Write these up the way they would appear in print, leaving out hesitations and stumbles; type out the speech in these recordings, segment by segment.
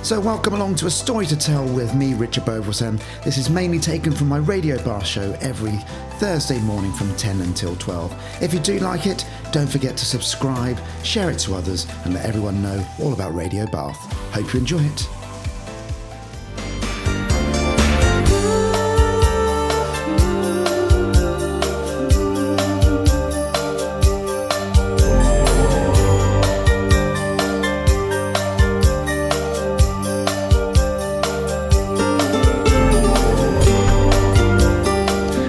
So welcome along to A Story to Tell with me, Richard Beauvoisin. This is mainly taken from my Radio Bath show every Thursday morning from 10 until 12. If you do like it, don't forget to subscribe, share it to others and let everyone know all about Radio Bath. Hope you enjoy it.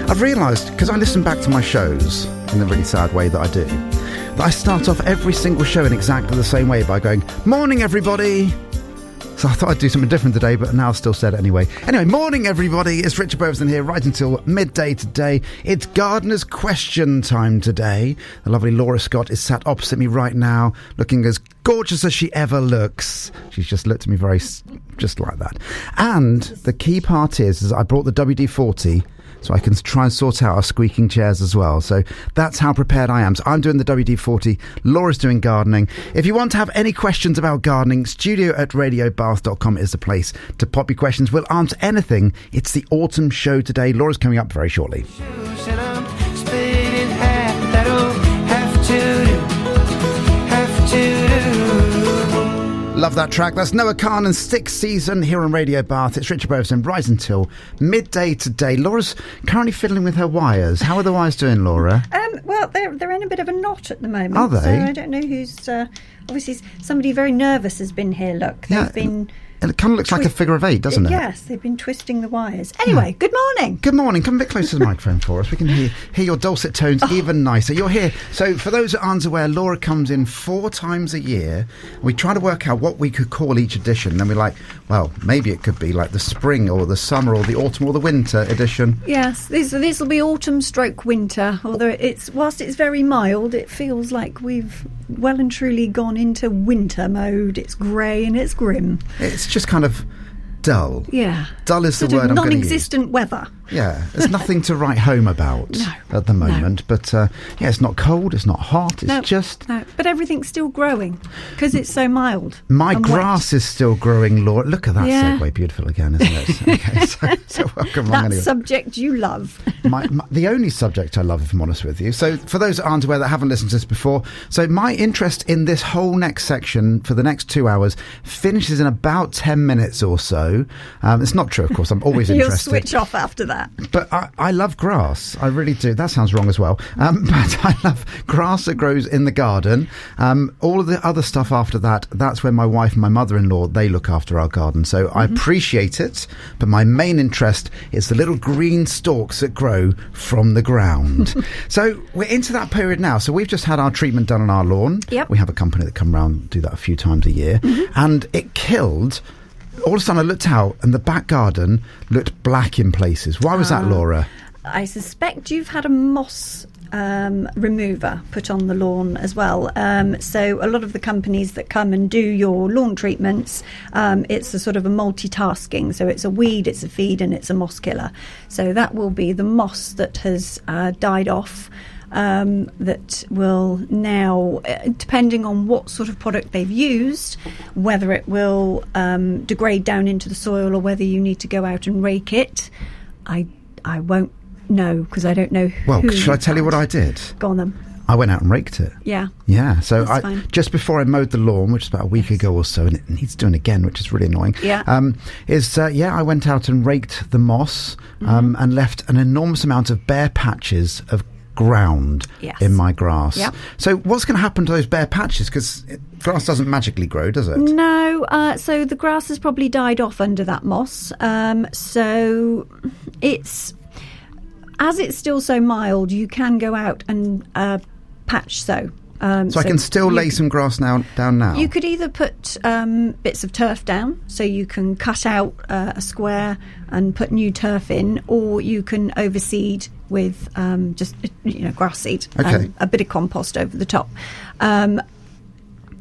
I've realised, because I listen back to my shows in the really sad way that I do, that I start off every single show in exactly the same way by going, "Morning, everybody!" So I thought I'd do something different today, but now I've still said it anyway. Anyway, morning, everybody. It's Richard Beauvoisin here, right until midday today. It's Gardener's Question time today. The lovely Laura Scott is sat opposite me right now, looking as gorgeous as she ever looks. She's just looked at me just like that. And the key part is I brought the WD-40, so I can try and sort out our squeaking chairs as well. So that's how prepared I am. So I'm doing the WD-40. Laura's doing gardening. If you want to have any questions about gardening, studio@radiobath.com is the place to pop your questions. We'll answer anything. It's the autumn show today. Laura's coming up very shortly. Love that track. That's Noah Khan and Stick Season here on Radio Bath. It's Richard Beauvoisin, right until midday today. Laura's currently fiddling with her wires. How are the wires doing, Laura? Well, they're in a bit of a knot at the moment. Are they? So I don't know who's... obviously, somebody very nervous has been here, look. They've been... And it kind of looks like a figure of eight, doesn't it? Yes, they've been twisting the wires. Anyway, Good morning. Good morning. Come a bit closer to the microphone for us. We can hear your dulcet tones even nicer. You're here. So for those that aren't aware, Laura comes in 4 times a year. We try to work out what we could call each edition. Then we're like, well, maybe it could be like the spring or the summer or the autumn or the winter edition. Yes, this will be autumn stroke winter. Although whilst it's very mild, it feels like we've well and truly gone into winter mode. It's grey and it's grim. It's just kind of dull. Yeah. Dull is the word I'm going to use. Non-existent weather. Yeah, there's nothing to write home about at the moment. No. But it's not cold, it's not hot, it's just... No, but everything's still growing because it's so mild. My grass is still growing, Laura. Look at that segue, beautiful again, isn't it? Okay, so welcome along anyway. That subject you love. The only subject I love, if I'm honest with you. So for those that aren't aware, that haven't listened to this before, so my interest in this whole next section for the next 2 hours finishes in about 10 minutes or so. It's not true, of course. I'm always interested. You'll switch off after that. But I love grass. I really do. That sounds wrong as well. But I love grass that grows in the garden. All of the other stuff after that, that's where my wife and my mother-in-law, they look after our garden. So I appreciate it. But my main interest is the little green stalks that grow from the ground. So we're into that period now. So we've just had our treatment done on our lawn. Yep. We have a company that come round and do that a few times a year. And it killed... All of a sudden I looked out and the back garden looked black in places. Why was that, Laura? I suspect you've had a moss remover put on the lawn as well. So a lot of the companies that come and do your lawn treatments, it's a sort of a multitasking. So it's a weed, it's a feed and it's a moss killer. So that will be the moss that has died off. That will now, depending on what sort of product they've used, whether it will degrade down into the soil or whether you need to go out and rake it, I won't know because I don't know. Well, shall I tell you what I did? Go on then. I went out and raked it. Yeah. Yeah. So fine. Just before I mowed the lawn, which is about a week ago or so, and it needs doing again, which is really annoying. Yeah. I went out and raked the moss and left an enormous amount of bare patches of ground in my grass. Yep. So what's going to happen to those bare patches? Because grass doesn't magically grow, does it? No. So the grass has probably died off under that moss. So it's... As it's still so mild, you can go out and patch sow. So I can still lay some grass down now? You could either put bits of turf down, so you can cut out a square and put new turf in, or you can overseed with just grass seed, a bit of compost over the top.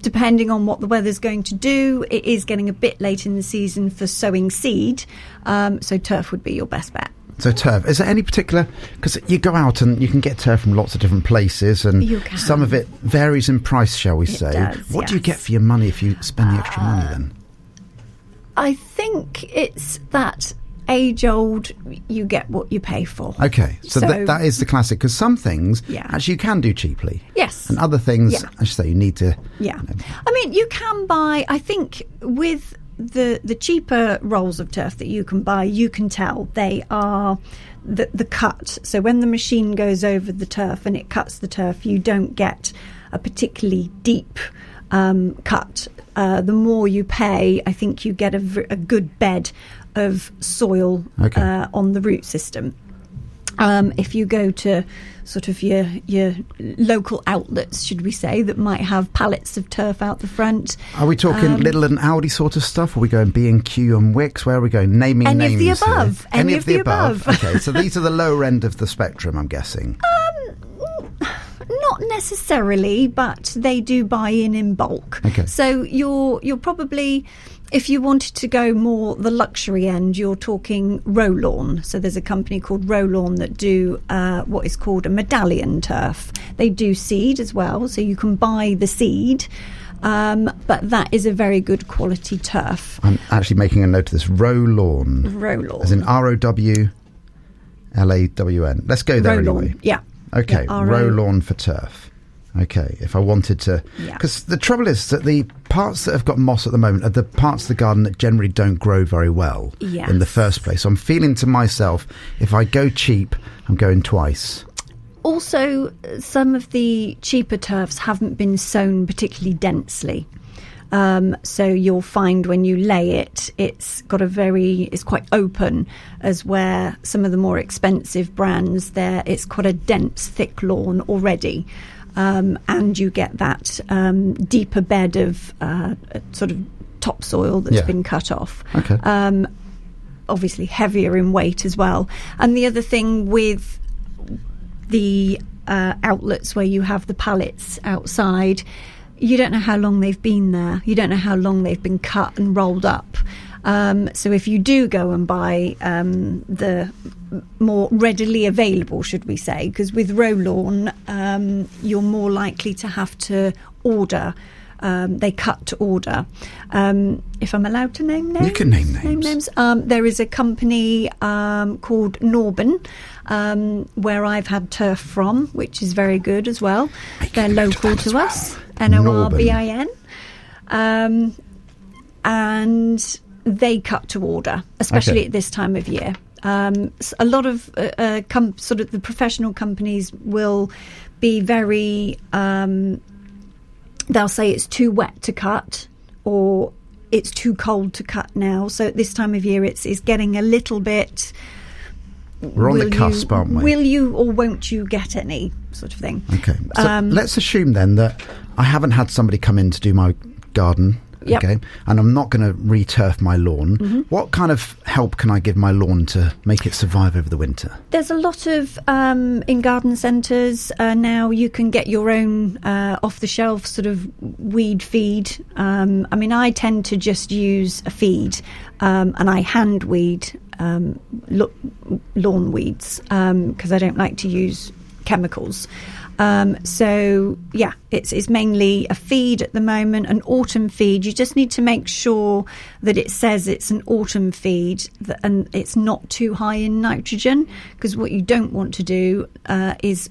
Depending on what the weather's going to do, it is getting a bit late in the season for sowing seed, so turf would be your best bet. So turf, is there any particular, because you go out and you can get turf from lots of different places and some of it varies in price, shall we say. Does, what do you get for your money if you spend the extra money then? I think it's that age-old, you get what you pay for. Okay, so that is the classic, because some things actually you can do cheaply. Yes. And other things, I should say, you need to... Yeah. I mean, you can buy, I think, with the cheaper rolls of turf that you can buy, you can tell they are the cut. So when the machine goes over the turf and it cuts the turf, you don't get a particularly deep cut. The more you pay, I think you get a good bed of soil on the root system. If you go to sort of your local outlets, should we say, that might have pallets of turf out the front. Are we talking Lidl and Aldi sort of stuff? Are we going B&Q and Wix? Where are we going? Naming names. Any of the above. Any of the above. Okay, so these are the lower end of the spectrum, I'm guessing. Not necessarily, but they do buy in bulk. Okay. So you're probably, if you wanted to go more the luxury end, you're talking Row-Lawn. So there's a company called Row-Lawn that do what is called a medallion turf. They do seed as well, so you can buy the seed. But that is a very good quality turf. I'm actually making a note of this. Row-Lawn. Row-Lawn. As in ROWLAWN. Let's go there Row-Lawn, anyway. yeah. Okay, Row-Lawn for turf. Okay, if I wanted to... Because the trouble is that the parts that have got moss at the moment are the parts of the garden that generally don't grow very well in the first place. So I'm feeling to myself, if I go cheap, I'm going twice. Also, some of the cheaper turfs haven't been sown particularly densely. So you'll find when you lay it, it's quite open, as where some of the more expensive brands it's quite a dense, thick lawn already. And you get that deeper bed of sort of topsoil that's been cut off. Okay. Obviously heavier in weight as well. And the other thing with the outlets where you have the pallets outside, you don't know how long they've been there. You don't know how long they've been cut and rolled up. So if you do go and buy the more readily available, should we say, because with Row-Lawn, you're more likely to have to order. They cut to order. If I'm allowed to name names? You can name names. There is a company called Norben, where I've had turf from, which is very good as well. They're local to us. Norbin. And they cut to order, especially at this time of year. A lot of sort of the professional companies will be very... they'll say it's too wet to cut, or it's too cold to cut now. So at this time of year, it's getting a little bit... We're on the cusp, aren't we? Will you or won't you get any sort of thing? Okay. So let's assume then that I haven't had somebody come in to do my garden. Yep. Okay. And I'm not going to re-turf my lawn. Mm-hmm. What kind of help can I give my lawn to make it survive over the winter? There's a lot of, in garden centres now, you can get your own off-the-shelf sort of weed feed. I mean, I tend to just use a feed and I hand weed lawn weeds because I don't like to use chemicals. So yeah, it's mainly a feed at the moment, an autumn feed. You just need to make sure that it says it's an autumn feed and it's not too high in nitrogen, because what you don't want to do is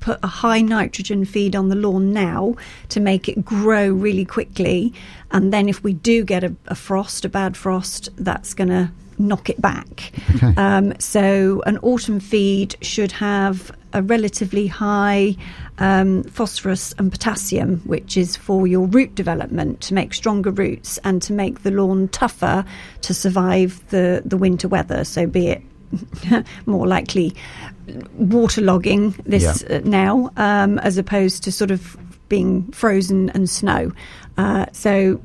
put a high nitrogen feed on the lawn now to make it grow really quickly, and then if we do get a bad frost, that's going to knock it back. Okay. So an autumn feed should have a relatively high phosphorus and potassium, which is for your root development, to make stronger roots and to make the lawn tougher to survive the winter weather. So be it more likely waterlogging now as opposed to sort of being frozen and snow. So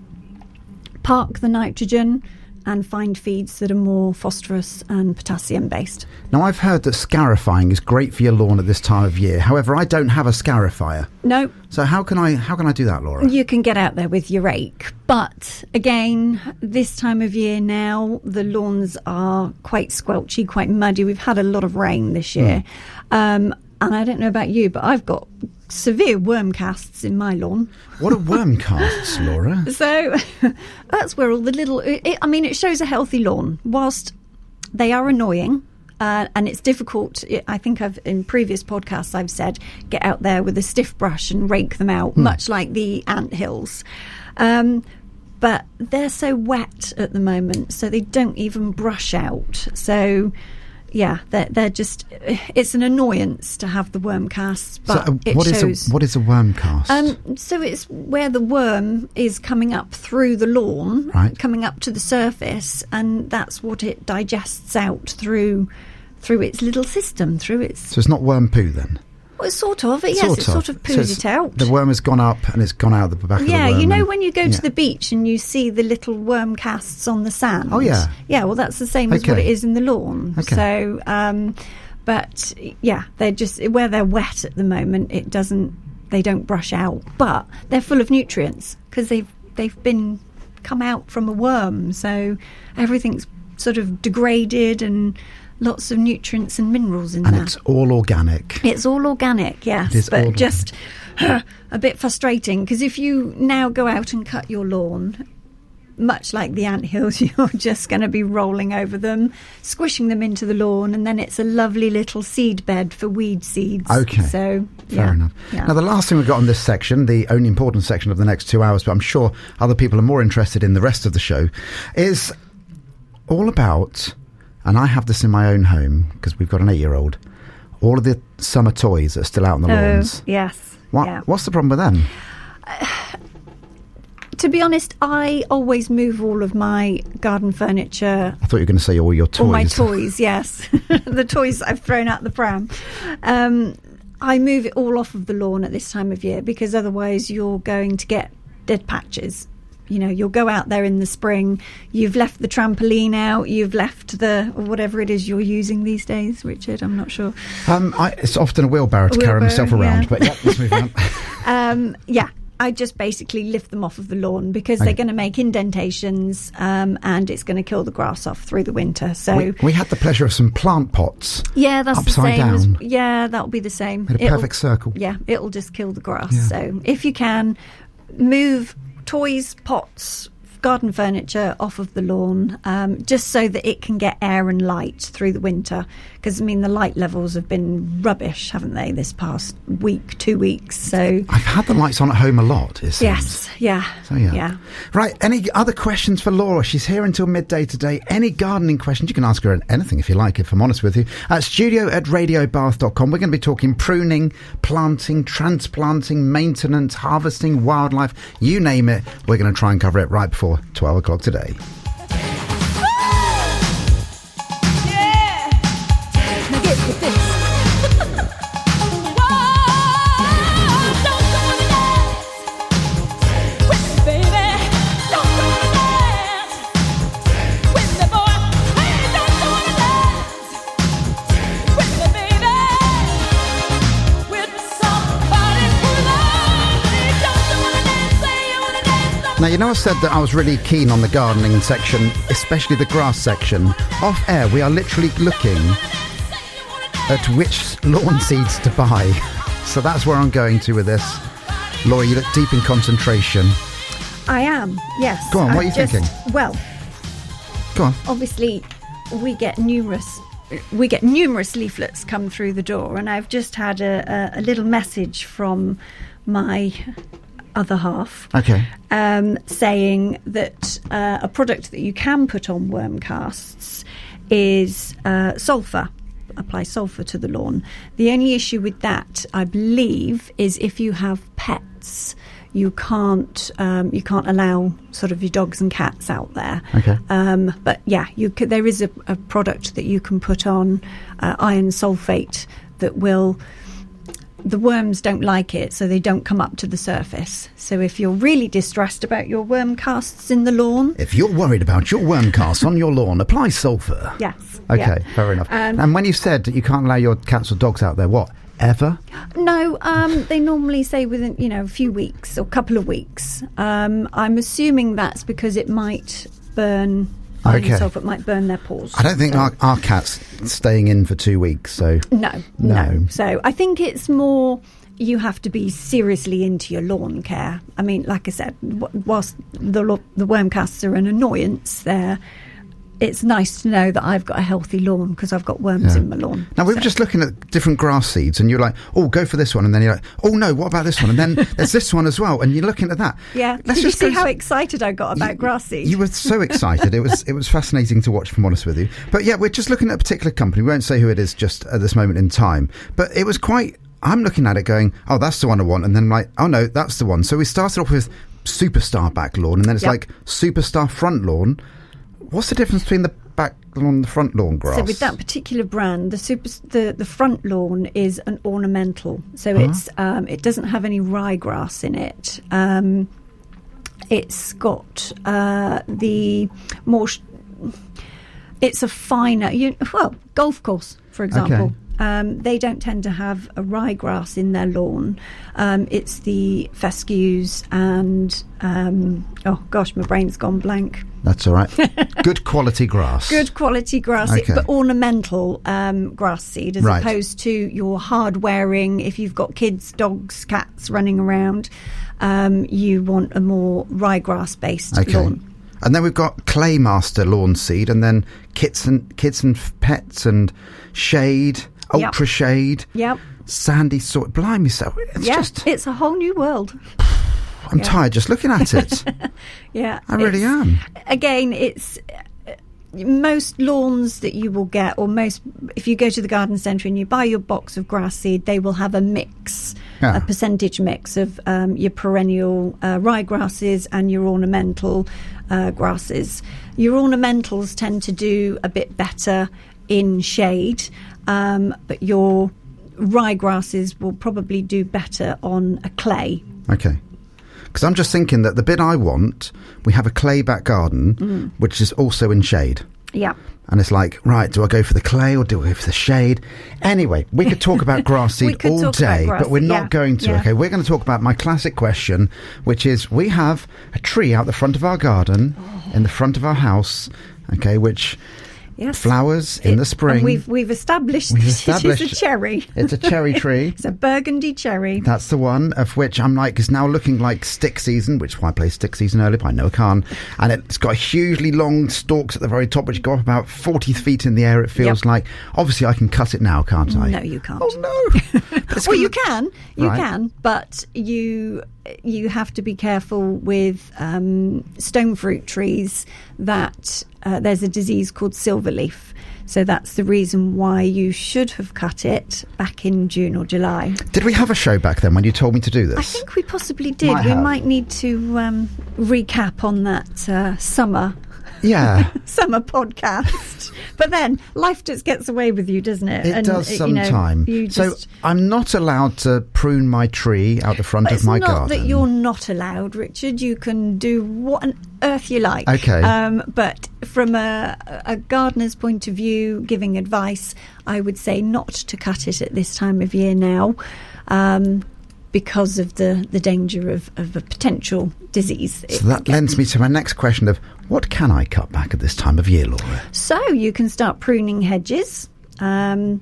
park the nitrogen and find feeds that are more phosphorus and potassium based. Now, I've heard that scarifying is great for your lawn at this time of year. However, I don't have a scarifier. No. So how can I do that, Laura? You can get out there with your rake. But again, this time of year now, the lawns are quite squelchy, quite muddy. We've had a lot of rain this year. And I don't know about you, but I've got severe worm casts in my lawn. What are worm casts, Laura? So that's where all the little... it shows a healthy lawn. Whilst they are annoying and it's difficult, I think in previous podcasts I've said, get out there with a stiff brush and rake them out, much like the anthills. But they're so wet at the moment, so they don't even brush out. So... yeah, they're just... it's an annoyance to have the worm casts, but what is a worm cast? So it's where the worm is coming up through the lawn, right, coming up to the surface, and that's what it digests out through its little system, through its... So it's not worm poo then? Well, sort of. Yes, it sort of poos it out. The worm has gone up and it's gone out the back of the worm. Yeah, you know when you go to the beach and you see the little worm casts on the sand? Oh, yeah. Yeah, well, that's the same as what it is in the lawn. Okay. So, but, yeah, they're just... where they're wet at the moment, they don't brush out. But they're full of nutrients because they've come out from a worm. So everything's sort of degraded and... lots of nutrients and minerals in there. And it's all organic. It's all organic, yes. But just a bit frustrating because if you now go out and cut your lawn, much like the anthills, you're just going to be rolling over them, squishing them into the lawn, and then it's a lovely little seed bed for weed seeds. Okay. So, fair enough. Yeah. Now, the last thing we've got on this section, the only important section of the next 2 hours, but I'm sure other people are more interested in the rest of the show, is all about... and I have this in my own home because we've got an 8-year-old. All of the summer toys that are still out on the lawns. Yes. What's the problem with them? To be honest, I always move all of my garden furniture. I thought you were going to say all your toys. All my toys, yes. The toys I've thrown out the pram. I move it all off of the lawn at this time of year because otherwise you're going to get dead patches. You know, you'll go out there in the spring, you've left the trampoline out, you've left whatever it is you're using these days, Richard, I'm not sure. It's often a wheelbarrow to carry myself around, but yeah, let's move on. I just basically lift them off of the lawn because they're going to make indentations and it's going to kill the grass off through the winter. So we had the pleasure of some plant pots. Yeah, that's upside the same. down. That'll be the same. In a perfect circle. Yeah, it'll just kill the grass. Yeah. So if you can, move toys, pots, garden furniture off of the lawn, just so that it can get air and light through the winter. Because, the light levels have been rubbish, haven't they, this past week, 2 weeks. So I've had the lights on at home a lot, it seems. Yes, yeah. So, yeah. Right, any other questions for Laura? She's here until midday today. Any gardening questions? You can ask her anything if you like, if I'm honest with you. studio@radiobath.com. We're going to be talking pruning, planting, transplanting, maintenance, harvesting, wildlife, you name it. We're going to try and cover it right before 12 o'clock today. Now, I said that I was really keen on the gardening section, especially the grass section. Off air, we are literally looking at which lawn seeds to buy. So that's where I'm going to with this. Laura, you look deep in concentration. I am, yes. Go on, what are you thinking? Well, go on. Obviously, we get numerous leaflets come through the door, and I've just had a little message from my other half, saying that a product that you can put on worm casts is sulphur. Apply sulphur to the lawn. The only issue with that, I believe, is if you have pets, you can't allow sort of your dogs and cats out there. But yeah, there is a product that you can put on, iron sulfate, that will... The worms don't like it, so they don't come up to the surface. So if you're really distressed about your worm casts in the lawn... If you're worried about your worm casts on your lawn, apply sulphur. Yes. Okay, fair enough. And when you said that you can't allow your cats or dogs out there, what, ever? No, they normally say within, a few weeks or a couple of weeks. I'm assuming that's because it might burn... Sulphur might burn their paws. I don't think our cat's staying in for 2 weeks, so... No. So I think it's more you have to be seriously into your lawn care. I mean, like I said, whilst the worm casts are an annoyance there, it's nice to know that I've got a healthy lawn because I've got worms in my lawn. Now, we were just looking at different grass seeds, and you're like, oh, go for this one. And then you're like, oh, no, what about this one? And then there's this one as well. And you're looking at that. Yeah. Did you see how excited I got about grass seeds? You were so excited. It was fascinating to watch, if I'm honest with you. But yeah, we're just looking at a particular company. We won't say who it is just at this moment in time. But it was quite... I'm looking at it going, oh, that's the one I want. And then I'm like, oh, no, that's the one. So we started off with Superstar back lawn, and then it's like Superstar front lawn. What's the difference between the back lawn and the front lawn grass? So with that particular brand, the front lawn is an ornamental. So it's it doesn't have any ryegrass in it. It's got the more... it's a finer... golf course, for example. Okay. They don't tend to have a ryegrass in their lawn. It's the fescues and... my brain's gone blank. That's all right. Good quality grass. Good quality grass, but ornamental grass seed, as opposed to your hard-wearing, if you've got kids, dogs, cats running around, you want a more ryegrass-based lawn. And then we've got Claymaster lawn seed, and then kids and pets and shade, ultra shade, sandy soil. Blimey, so it's a whole new world. I'm tired just looking at it. I really am. Again, it's most lawns that you will get, or if you go to the garden centre and you buy your box of grass seed, they will have a mix, a percentage mix of your perennial ryegrasses and your ornamental grasses. Your ornamentals tend to do a bit better in shade, but your ryegrasses will probably do better on a clay. Okay. Because I'm just thinking that the bit I want, we have a clay back garden, which is also in shade. Yeah. And it's like, right, do I go for the clay or do I go for the shade? Anyway, we could talk about grass seed all day, but we're not going to. Okay, we're going to talk about my classic question, which is we have a tree out the front of our garden, in the front of our house, okay, which... flowers in the spring. And we've established it is a cherry. It's a cherry tree. It's a burgundy cherry. That's the one, of which I'm like, is now looking like stick season, which is why I play stick season earlier, but I know I can't. And it's got hugely long stalks at the very top, which go up about 40 feet in the air, it feels like. Obviously, I can cut it now, can't I? No, you can't. Oh, no. Well, you can. You can, but you have to be careful with stone fruit trees that there's a disease called silverleaf. So that's the reason why you should have cut it back in June or July. Did we have a show back then when you told me to do this? I think we possibly did. We might need to recap on that summer podcast. But then life just gets away with you, doesn't it? It does sometimes. So I'm not allowed to prune my tree out the front of my garden. It's not that you're not allowed, Richard. You can do what on earth you like. Okay. But from a gardener's point of view, giving advice, I would say not to cut it at this time of year now. Because of the danger of a potential disease. So that lends me to my next question of what can I cut back at this time of year, Laura? So you can start pruning hedges. I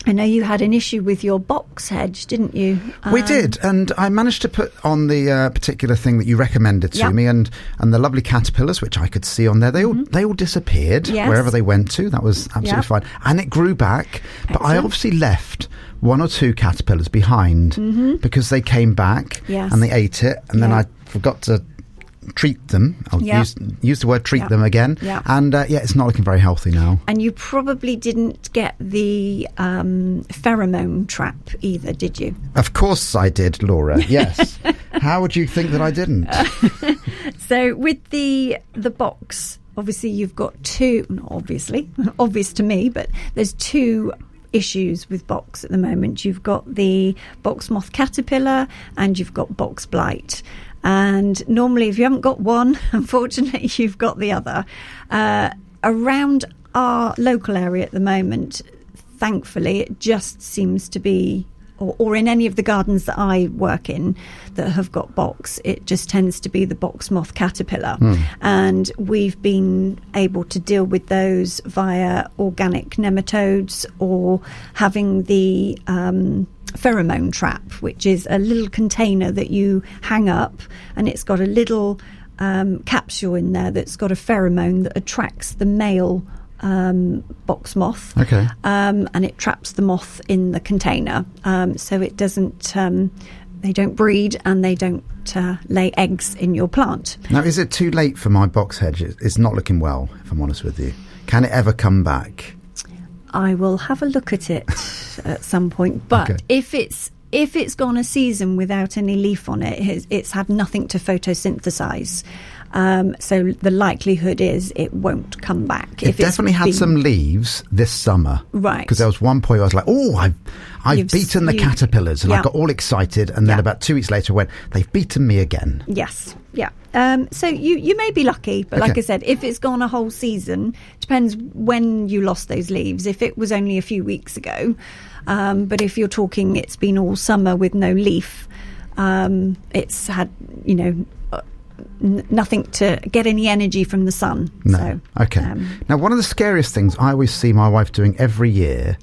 know you had an issue with your box hedge, didn't you? We did, and I managed to put on the particular thing that you recommended to me, and the lovely caterpillars, which I could see on there, they all disappeared wherever they went to. That was absolutely fine. And it grew back, but I obviously left one or two caterpillars behind because they came back and they ate it, and then I forgot to treat them. I'll use the word treat them again. And it's not looking very healthy now. And you probably didn't get the pheromone trap either, did you? Of course I did, Laura. Yes. How would you think that I didn't? So with the box, obviously you've got two, not obviously, obvious to me, but there's two issues with box at the moment. You've got the box moth caterpillar and you've got box blight. And normally if you haven't got one, unfortunately you've got the other. Around our local area at the moment, thankfully, it just seems to be or in any of the gardens that I work in that have got box, it just tends to be the box moth caterpillar. And we've been able to deal with those via organic nematodes or having the pheromone trap, which is a little container that you hang up, and it's got a little capsule in there that's got a pheromone that attracts the male box moth, and it traps the moth in the container, so it doesn't they don't breed and they don't lay eggs in your plant. Now, is it too late for my box hedge? It's not looking well, if I'm honest with you. Can it ever come back? I will have a look at it at some point, but if it's gone a season without any leaf on it, it's had nothing to photosynthesize. So the likelihood is it won't come back. It definitely had some leaves this summer. Right. Because there was one point where I was like, oh, I've beaten the caterpillars. And I got all excited. And then about 2 weeks later I went, they've beaten me again. Yes. Yeah. So you may be lucky. But like I said, if it's gone a whole season, depends when you lost those leaves. If it was only a few weeks ago. But if you're talking it's been all summer with no leaf, it's had, nothing to get any energy from the sun. No. So, now, one of the scariest things I always see my wife doing every year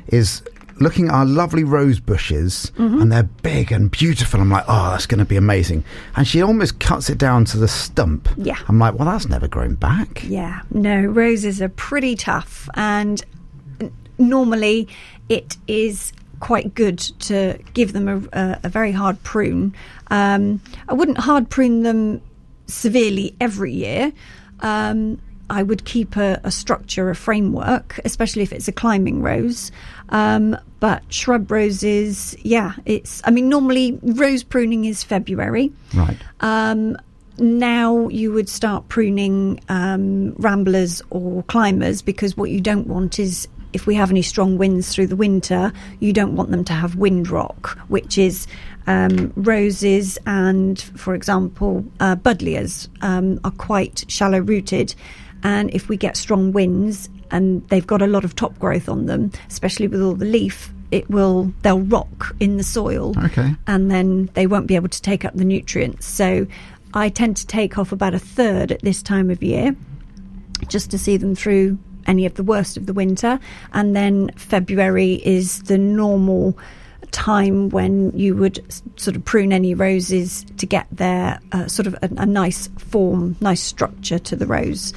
is looking at our lovely rose bushes, and they're big and beautiful. I'm like, oh, that's going to be amazing. And she almost cuts it down to the stump. Yeah. I'm like, well, that's never grown back. Yeah. No, roses are pretty tough. And normally it is quite good to give them a very hard prune. I wouldn't hard prune them severely every year. I would keep a structure, a framework, especially if it's a climbing rose. But shrub roses, normally rose pruning is February. Right. Now you would start pruning ramblers or climbers, because what you don't want is, if we have any strong winds through the winter, you don't want them to have wind rock, which is roses and, for example, buddleias are quite shallow rooted. And if we get strong winds and they've got a lot of top growth on them, especially with all the leaf, they'll rock in the soil, and then they won't be able to take up the nutrients. So I tend to take off about a third at this time of year, just to see them through any of the worst of the winter. And then February is the normal time when you would sort of prune any roses to get their sort of a nice form, nice structure to the rose.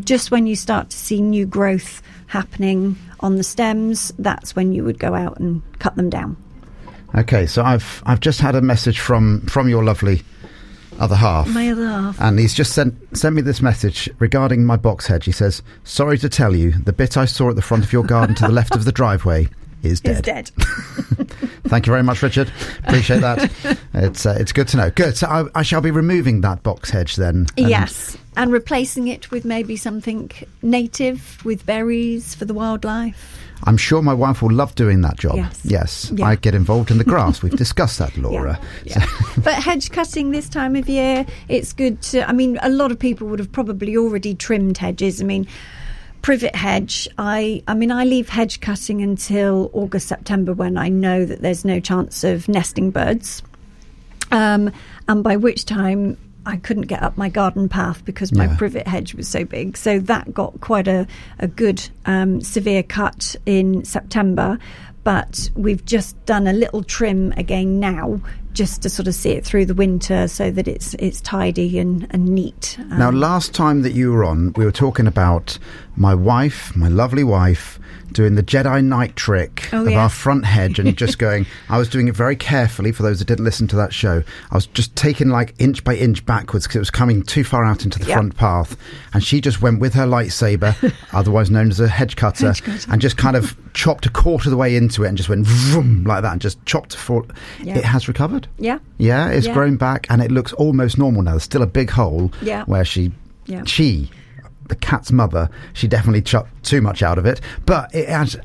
Just when you start to see new growth happening on the stems, that's when you would go out and cut them down. Okay, so I've just had a message from your lovely other half. My other half. And he's just sent me this message regarding my box hedge. He says, sorry to tell you, the bit I saw at the front of your garden to the left of the driveway is dead. Thank you very much, Richard. Appreciate that. It's good to know. Good. So I shall be removing that box hedge then. Yes. And replacing it with maybe something native with berries for the wildlife. I'm sure my wife will love doing that job. Yes. Yeah. I get involved in the grass. We've discussed that, Laura. Yeah. But hedge cutting this time of year, it's good to... a lot of people would have probably already trimmed hedges. Privet hedge, I leave hedge cutting until August, September, when I know that there's no chance of nesting birds. And by which time I couldn't get up my garden path because my privet hedge was so big. So that got quite a good severe cut in September. But we've just done a little trim again now, just to sort of see it through the winter so that it's tidy and neat. Now, last time that you were on, we were talking about my lovely wife, doing the Jedi Knight trick of our front hedge and just going, I was doing it very carefully for those that didn't listen to that show. I was just taking like inch by inch backwards because it was coming too far out into the front path. And she just went with her lightsaber, otherwise known as a hedge cutter, and just kind of chopped a quarter of the way into it and just went vroom like that and just chopped for It has recovered. Yeah. Yeah, it's grown back and it looks almost normal now. There's still a big hole where she, the cat's mother, she definitely chopped too much out of it, but it has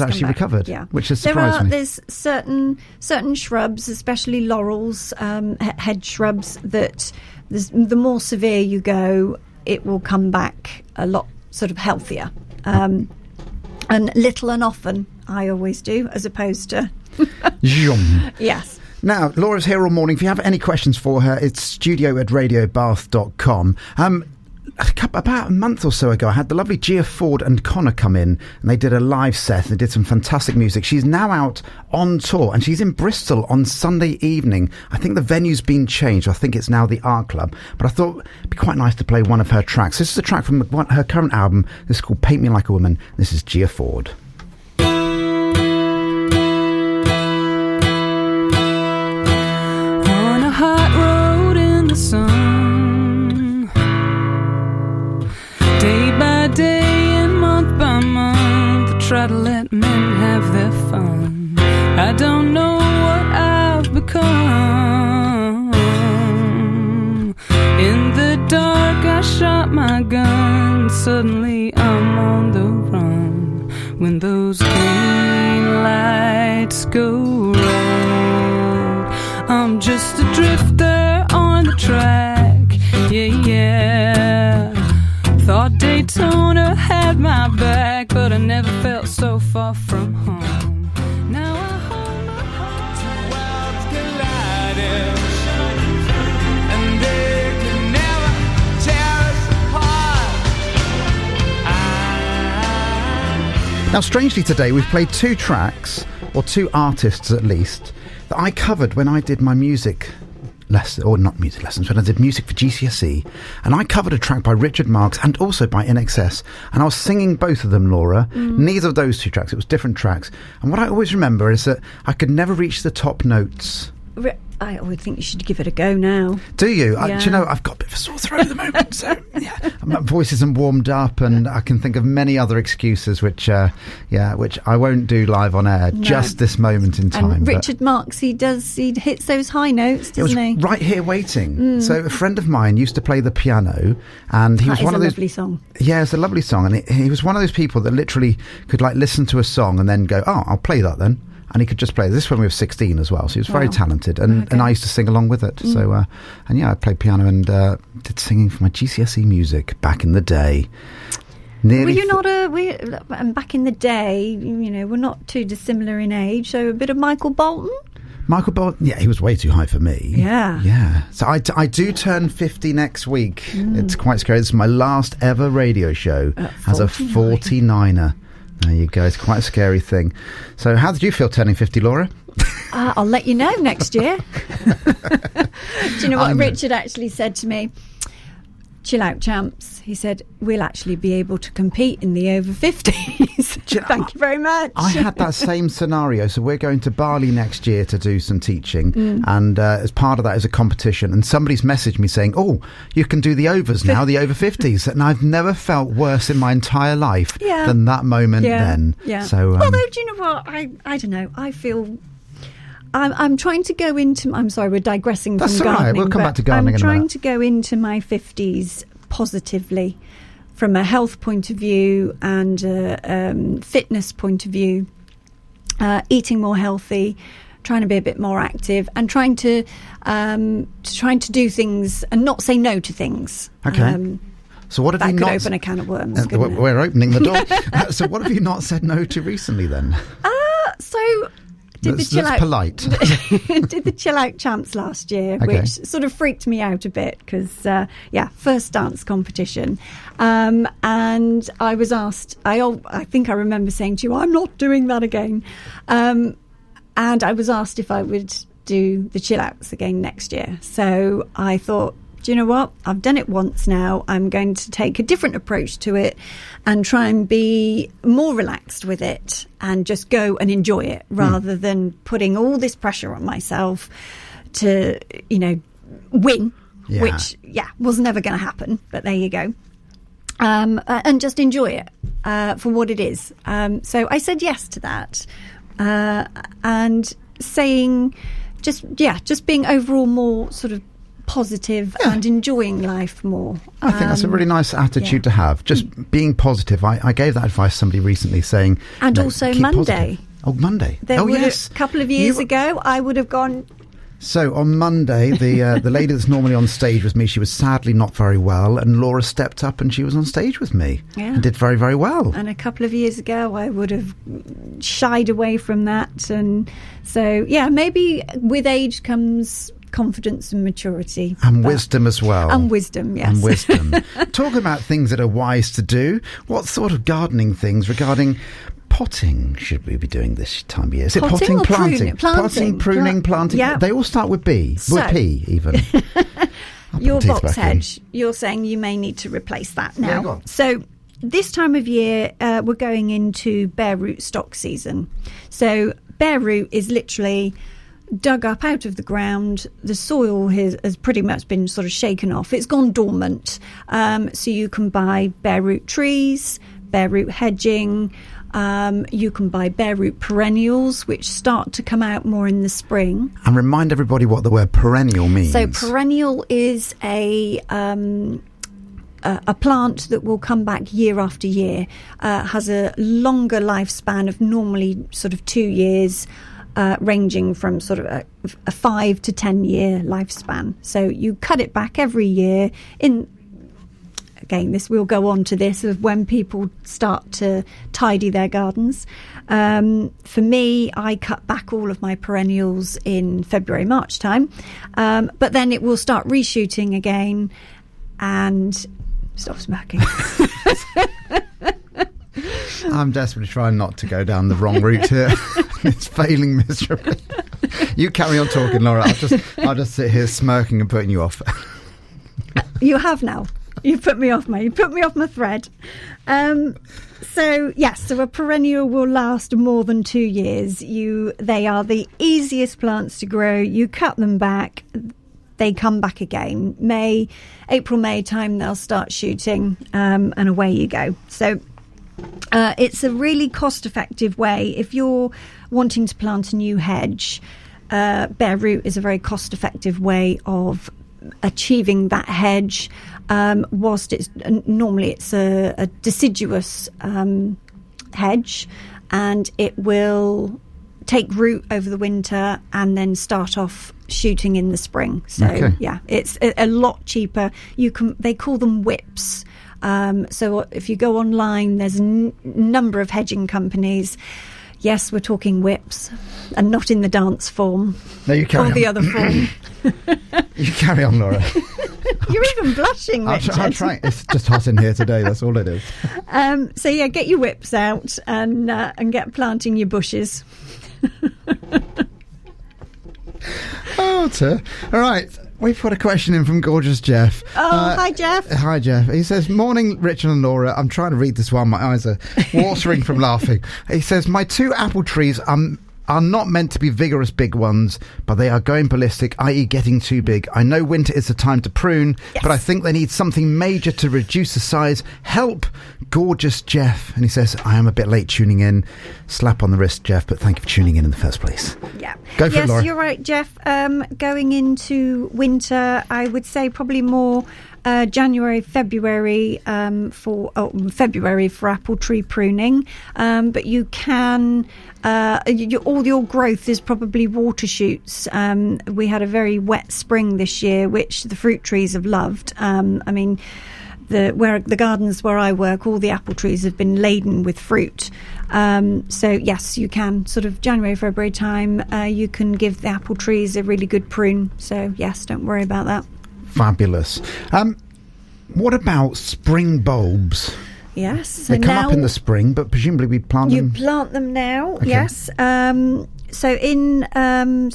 actually recovered, which has surprised me. There's certain shrubs, especially laurels, hedge shrubs, that the more severe you go, it will come back a lot sort of healthier. And little and often, I always do, as opposed to Zoom. Yes. Now, Laura's here all morning. If you have any questions for her, it's studio@radiobath.com. About a month or so ago, I had the lovely Gia Ford and Connor come in, and they did a live set. They did some fantastic music. She's now out on tour, and she's in Bristol on Sunday evening. I think the venue's been changed. I think it's now the Art Club. But I thought it'd be quite nice to play one of her tracks. This is a track from her current album. This is called Paint Me Like a Woman. This is Gia Ford. On a hot road in the sun, day by day and month by month, I try to let men have their fun. I don't know what I've become. In the dark I shot my gun, suddenly I'm on the run. When those green lights go red, I'm just a drifter on the track. Yeah, yeah. Thought Daytona had my back, but I never felt so far from home. Now I hold my heart. Two worlds colliding, and they can never tear us apart. Now, strangely today, we've played two tracks, or two artists at least, that I covered when I did my music lessons, or not music lessons, when I did music for GCSE, and I covered a track by Richard Marx and also by NXS, and I was singing both of them, Laura. Neither of those two tracks, it was different tracks. And what I always remember is that I could never reach the top notes. I would think you should give it a go now. Do you? Yeah. Do you know, I've got a bit of a sore throat at the moment, so yeah, my voice isn't warmed up, and I can think of many other excuses which I won't do live on air just this moment in time. And Richard Marx, he hits those high notes, doesn't he? Right Here Waiting. So a friend of mine used to play the piano, and he was one of those. That is a lovely song. Yeah, it's a lovely song, and he was one of those people that literally could like listen to a song and then go, "Oh, I'll play that then." And he could just play this when we were 16 as well. So he was very talented. And I used to sing along with it. So, I played piano and did singing for my GCSE music back in the day. Were you not back in the day, we're not too dissimilar in age. So a bit of Michael Bolton? Michael Bolton, yeah, he was way too high for me. Yeah. Yeah. So I do turn 50 next week. It's quite scary. This is my last ever radio show as a 49er. There you go. It's quite a scary thing. So how did you feel turning 50, Laura? I'll let you know next year. Do you know what Richard actually said to me? Chill out, champs. He said, we'll actually be able to compete in the over 50s. Thank you very much. I had that same scenario. So we're going to Bali next year to do some teaching. And as part of that is a competition. And somebody's messaged me saying, oh, you can do the overs now, the over 50s. And I've never felt worse in my entire life than that moment then. Yeah. So, although, do you know what? I don't know. I feel... I'm trying to go into... I'm sorry, we're digressing from gardening. That's all right. We'll come back to gardening in a minute. I'm trying to go into my 50s positively from a health point of view and fitness point of view, eating more healthy, trying to be a bit more active and trying to do things and not say no to things. Okay. So what have you not... That could open a can of worms, couldn't it? We're opening the door. So what have you not said no to recently then? That's polite. Did the Chill Out Champs last year, which sort of freaked me out a bit because, first dance competition. And I was asked, I think I remember saying to you, I'm not doing that again. And I was asked if I would do the Chill Outs again next year. So I thought, do you know what? I've done it once now. I'm going to take a different approach to it and try and be more relaxed with it and just go and enjoy it rather than putting all this pressure on myself to, win, which, was never going to happen. But there you go. And just enjoy it for what it is. So I said yes to that and saying just being overall more sort of positive and enjoying life more. I think that's a really nice attitude to have. Just being positive. I gave that advice to somebody recently saying... And also Monday. Positive. Oh, Monday. A couple of years ago, I would have gone, So on Monday, the lady that's normally on stage with me, she was sadly not very well, and Laura stepped up and she was on stage with me and did very, very well. And a couple of years ago, I would have shied away from that. And so, yeah, maybe with age comes confidence and maturity. And wisdom as well. And wisdom, yes. And wisdom. Talk about things that are wise to do. What sort of gardening things regarding potting should we be doing this time of year? Is it potting, or planting? Planting. Potting, pruning, planting. Yeah. They all start with B. So, with P, even. Your box hedge, you're saying you may need to replace that now. Yeah, go on. So this time of year, we're going into bare root stock season. So bare root is literally dug up out of the ground. The soil has pretty much been sort of shaken off. It's gone dormant. So you can buy bare root trees, bare root hedging. You can buy bare root perennials, which start to come out more in the spring. And remind everybody what the word perennial means. So perennial is a plant that will come back year after year, has a longer lifespan of normally sort of 2 years, ranging from sort of a 5 to 10 year lifespan. So you cut it back every year. Again, we'll go on to this of when people start to tidy their gardens. For me, I cut back all of my perennials in February, March time, but then it will start reshooting again and stop smoking. I'm desperately trying not to go down the wrong route here. It's failing miserably. You carry on talking, Laura. I'll just sit here smirking and putting you off. You have now. You put me off, mate. You put me off my thread. So a perennial will last more than 2 years. They are the easiest plants to grow. You cut them back, they come back again. April, May time, they'll start shooting, and away you go. So it's a really cost-effective way. If you're wanting to plant a new hedge, bare root is a very cost-effective way of achieving that hedge, whilst it's a deciduous hedge, and it will take root over the winter and then start off shooting in the spring. So it's a lot cheaper. They call them whips. So if you go online, there's a number of hedging companies. Yes, we're talking whips, and not in the dance form. No, you carry on. Or the other form. You carry on, Laura. You're even blushing, Richard. I'm trying. It's just hot in here today. That's all it is. Get your whips out and get planting your bushes. Oh, dear. All right. We've got a question in from gorgeous Jeff. Hi, Jeff. Hi, Jeff. He says, morning, Richard and Laura. I'm trying to read this while my eyes are watering from laughing. He says, my 2 apple trees are not meant to be vigorous big ones, but they are going ballistic, i.e. getting too big. I know winter is the time to prune, but I think they need something major to reduce the size. Help, gorgeous Jeff. And he says, I am a bit late tuning in. Slap on the wrist, Jeff, but thank you for tuning in the first place. Yeah. Go for it, Laura. Yes, you're right, Jeff. Going into winter, I would say probably more January, February for apple tree pruning, but you can all your growth is probably water shoots. We had a very wet spring this year, which the fruit trees have loved. The gardens where I work, all the apple trees have been laden with fruit. So yes, you can sort of January, February time, you can give the apple trees a really good prune. So yes, don't worry about that. Fabulous. What about spring bulbs? Yes. They come up in the spring, but presumably we plant them... You plant them now, okay. Yes. So in... anyway,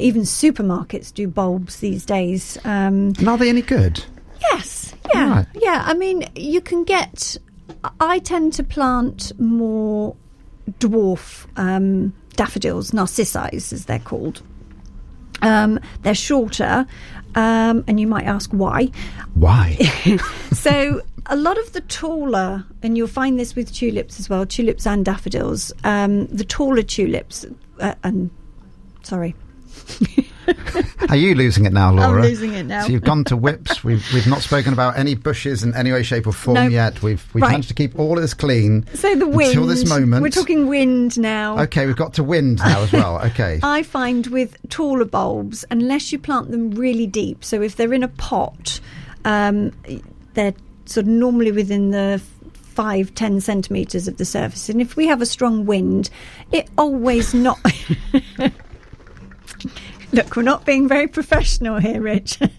even supermarkets do bulbs these days. And are they any good? Yes. Yeah. Right. Yeah. I mean, you can get... I tend to plant more dwarf daffodils, narcissi, as they're called. They're shorter, and you might ask why. Why? So a lot of the taller, and you'll find this with tulips as well, tulips and daffodils, the taller tulips, Are you losing it now, Laura? I'm losing it now. So you've gone to whips. We've not spoken about any bushes in any way, shape or form yet. We've managed to keep all of this clean. So the wind. Until this moment. We're talking wind now. Okay, we've got to wind now as well. Okay. I find with taller bulbs, unless you plant them really deep, so if they're in a pot, they're sort of normally within the 5-10 centimetres of the surface. And if we have a strong wind, it always not... Look, we're not being very professional here, Richard.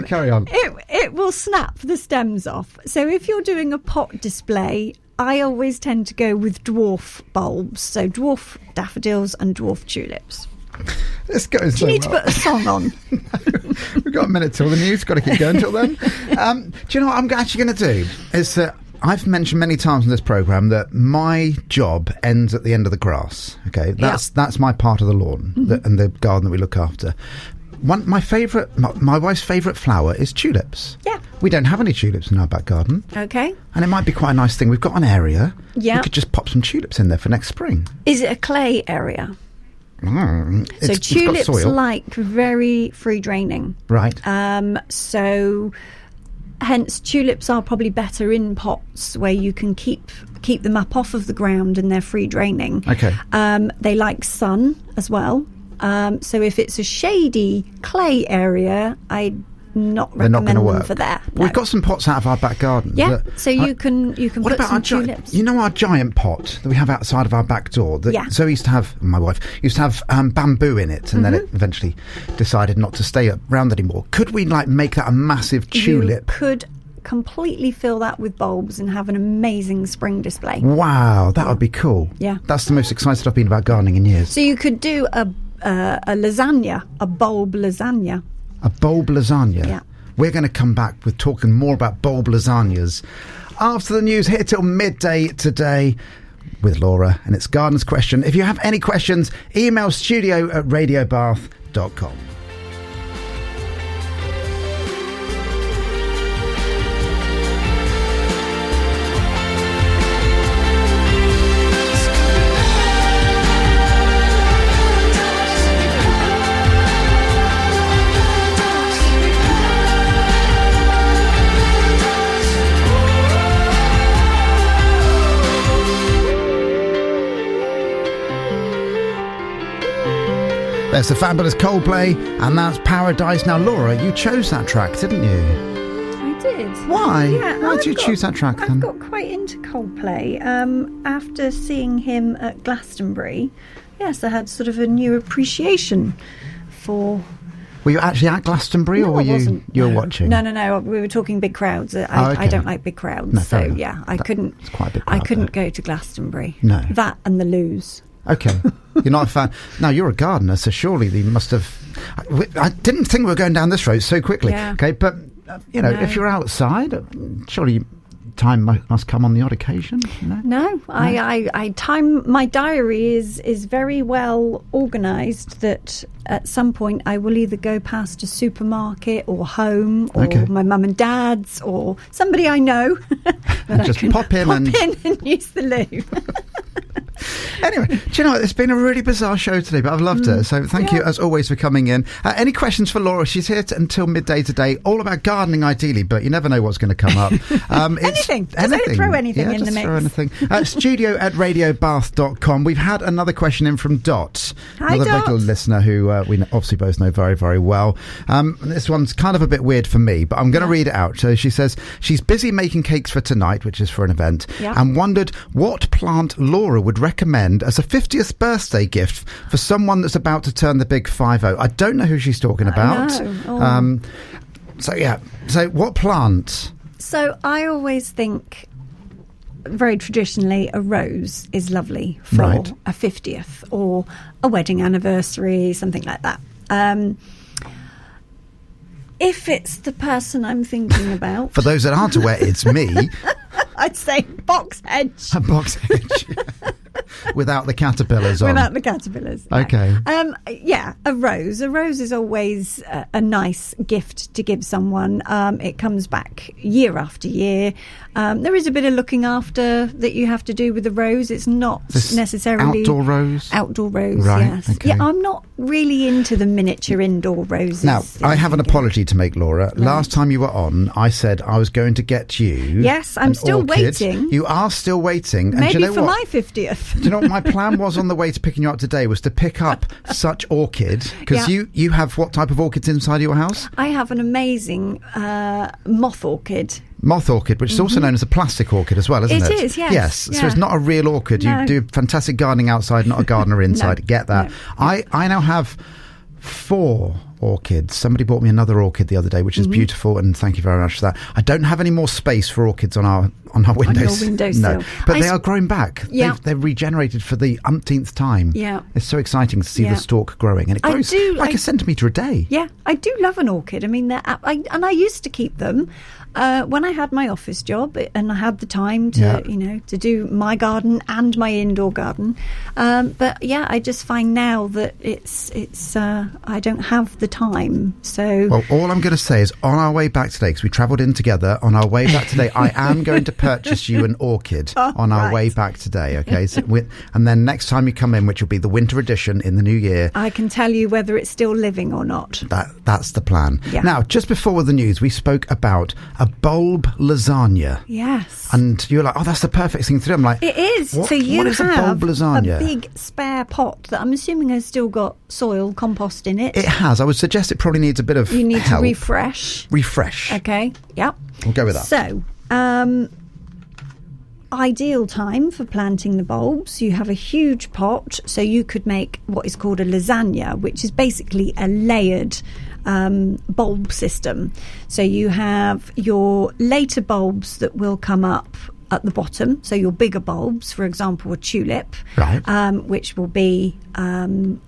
Carry on. It will snap the stems off. So if you're doing a pot display, I always tend to go with dwarf bulbs. So dwarf daffodils and dwarf tulips. This goes Do you need to put a song on? No, we've got a minute till the news. Got to keep going till then. Do you know what I'm actually going to do? Is that I've mentioned many times in this programme that my job ends at the end of the grass. Okay, that's my part of the lawn and the garden that we look after. My wife's favourite flower is tulips. Yeah. We don't have any tulips in our back garden. Okay. And it might be quite a nice thing. We've got an area. Yeah. We could just pop some tulips in there for next spring. Is it a clay area? So It's tulips got soil. like very free draining. Right. So hence tulips are probably better in pots where you can keep them up off of the ground and they're free draining. Okay. They like sun as well. So if it's a shady clay area, I'd not recommend them for there. No. We've got some pots out of our back garden. Yeah, so you can what put about some tulips. You know our giant pot that we have outside of our back door? That Zoe used to have, my wife, used to have bamboo in it, and then it eventually decided not to stay around anymore. Could we make that a massive tulip? You could completely fill that with bulbs and have an amazing spring display. Wow, that would be cool. Yeah. That's the most excited I've been about gardening in years. So you could do a lasagna, a bulb lasagna. A bulb lasagna. Yeah. We're going to come back with talking more about bulb lasagnas after the news, here till midday today with Laura, and it's Gardener's Question. If you have any questions, email studio@radiobath.com. There's the fabulous Coldplay, and that's Paradise. Now, Laura, you chose that track, didn't you? I did. Why? Yeah, Why did you choose that track then? I've got quite into Coldplay. After seeing him at Glastonbury, yes, I had sort of a new appreciation for... Were you actually at Glastonbury, or were you were watching? No. We were talking big crowds. I don't like big crowds, no, so enough. yeah, it's quite a big crowd. I couldn't go to Glastonbury. No, that and the loos. Okay, you're not a fan. Now, you're a gardener, so surely you must have... I didn't think we were going down this road so quickly. Yeah. Okay, but, if you're outside, surely time must come on the odd occasion. No, I time... My diary is very well organised that at some point I will either go past a supermarket or home or my mum and dad's or somebody I know. And just pop in and use the loo. Anyway, do you know what? It's been a really bizarre show today, but I've loved it. So thank you, as always, for coming in. Any questions for Laura? She's here until midday today, all about gardening, ideally, but you never know what's going to come up. Anything. Just throw anything in the mix. Throw anything. Studio@radiobath.com. We've had another question in from Dot, another regular listener who we obviously both know very, very well. This one's kind of a bit weird for me, but I'm going to read it out. So she says she's busy making cakes for tonight, which is for an event, and wondered what plant Laura would recommend as a 50th birthday gift for someone that's about to turn the big 50. I don't know who she's talking about. So what plant? So I always think, very traditionally, a rose is lovely for a 50th or a wedding anniversary, something like that. If it's the person I'm thinking about... For those that aren't aware, it's me. I'd say box hedge. A box hedge. without the caterpillars on. Without the caterpillars. No. Okay. Yeah, a rose. A rose is always a nice gift to give someone. It comes back year after year. There is a bit of looking after that you have to do with the rose. It's not necessarily outdoor rose. Outdoor rose, right, yes. okay. Yeah, I'm not really into the miniature indoor roses. Now, I have an apology to make, Laura. No. Last time you were on, I said I was going to get you. Yes, I'm still waiting. You are still waiting. And Maybe do you know for what? my 50th. Do you know what my plan was on the way to picking you up today? Was to pick up such orchid, because you have what type of orchids inside your house? I have an amazing moth orchid. Moth orchid, which is also known as a plastic orchid as well, isn't it? It is, yes. Yes, so it's not a real orchid. No. You do fantastic gardening outside, not a gardener inside. No. Get that. No. I now have 4 orchids. Somebody bought me another orchid the other day, which is beautiful, and thank you very much for that. I don't have any more space for orchids on our windows. On your windowsill. No, but they are growing back. Yeah. They've regenerated for the umpteenth time. Yeah. It's so exciting to see the stalk growing, and it grows like a centimetre a day. Yeah, I do love an orchid. I mean, I used to keep them when I had my office job, and I had the time to, to do my garden and my indoor garden. But yeah, I just find now that it's I don't have the time. So, well, all I'm going to say is, on our way back today, because we travelled in together, on our way back today, I am going to purchase you an orchid on our way back today. Okay, so and then next time you come in, which will be the winter edition in the new year, I can tell you whether it's still living or not. That's the plan. Yeah. Now, just before the news, we spoke about a bulb lasagna. Yes. And you were like, oh, that's the perfect thing to do. I'm like, it is. What, so you what is have a bulb lasagna? a big spare pot that I'm assuming has still got soil, compost in it. It has. I would suggest it probably needs a bit of You need help. to refresh. Okay. Yep. We'll go with that. So, ideal time for planting the bulbs. You have a huge pot, so you could make what is called a lasagna, which is basically a layered bulb system. So you have your later bulbs that will come up at the bottom, so your bigger bulbs, for example a tulip, right, which will be April,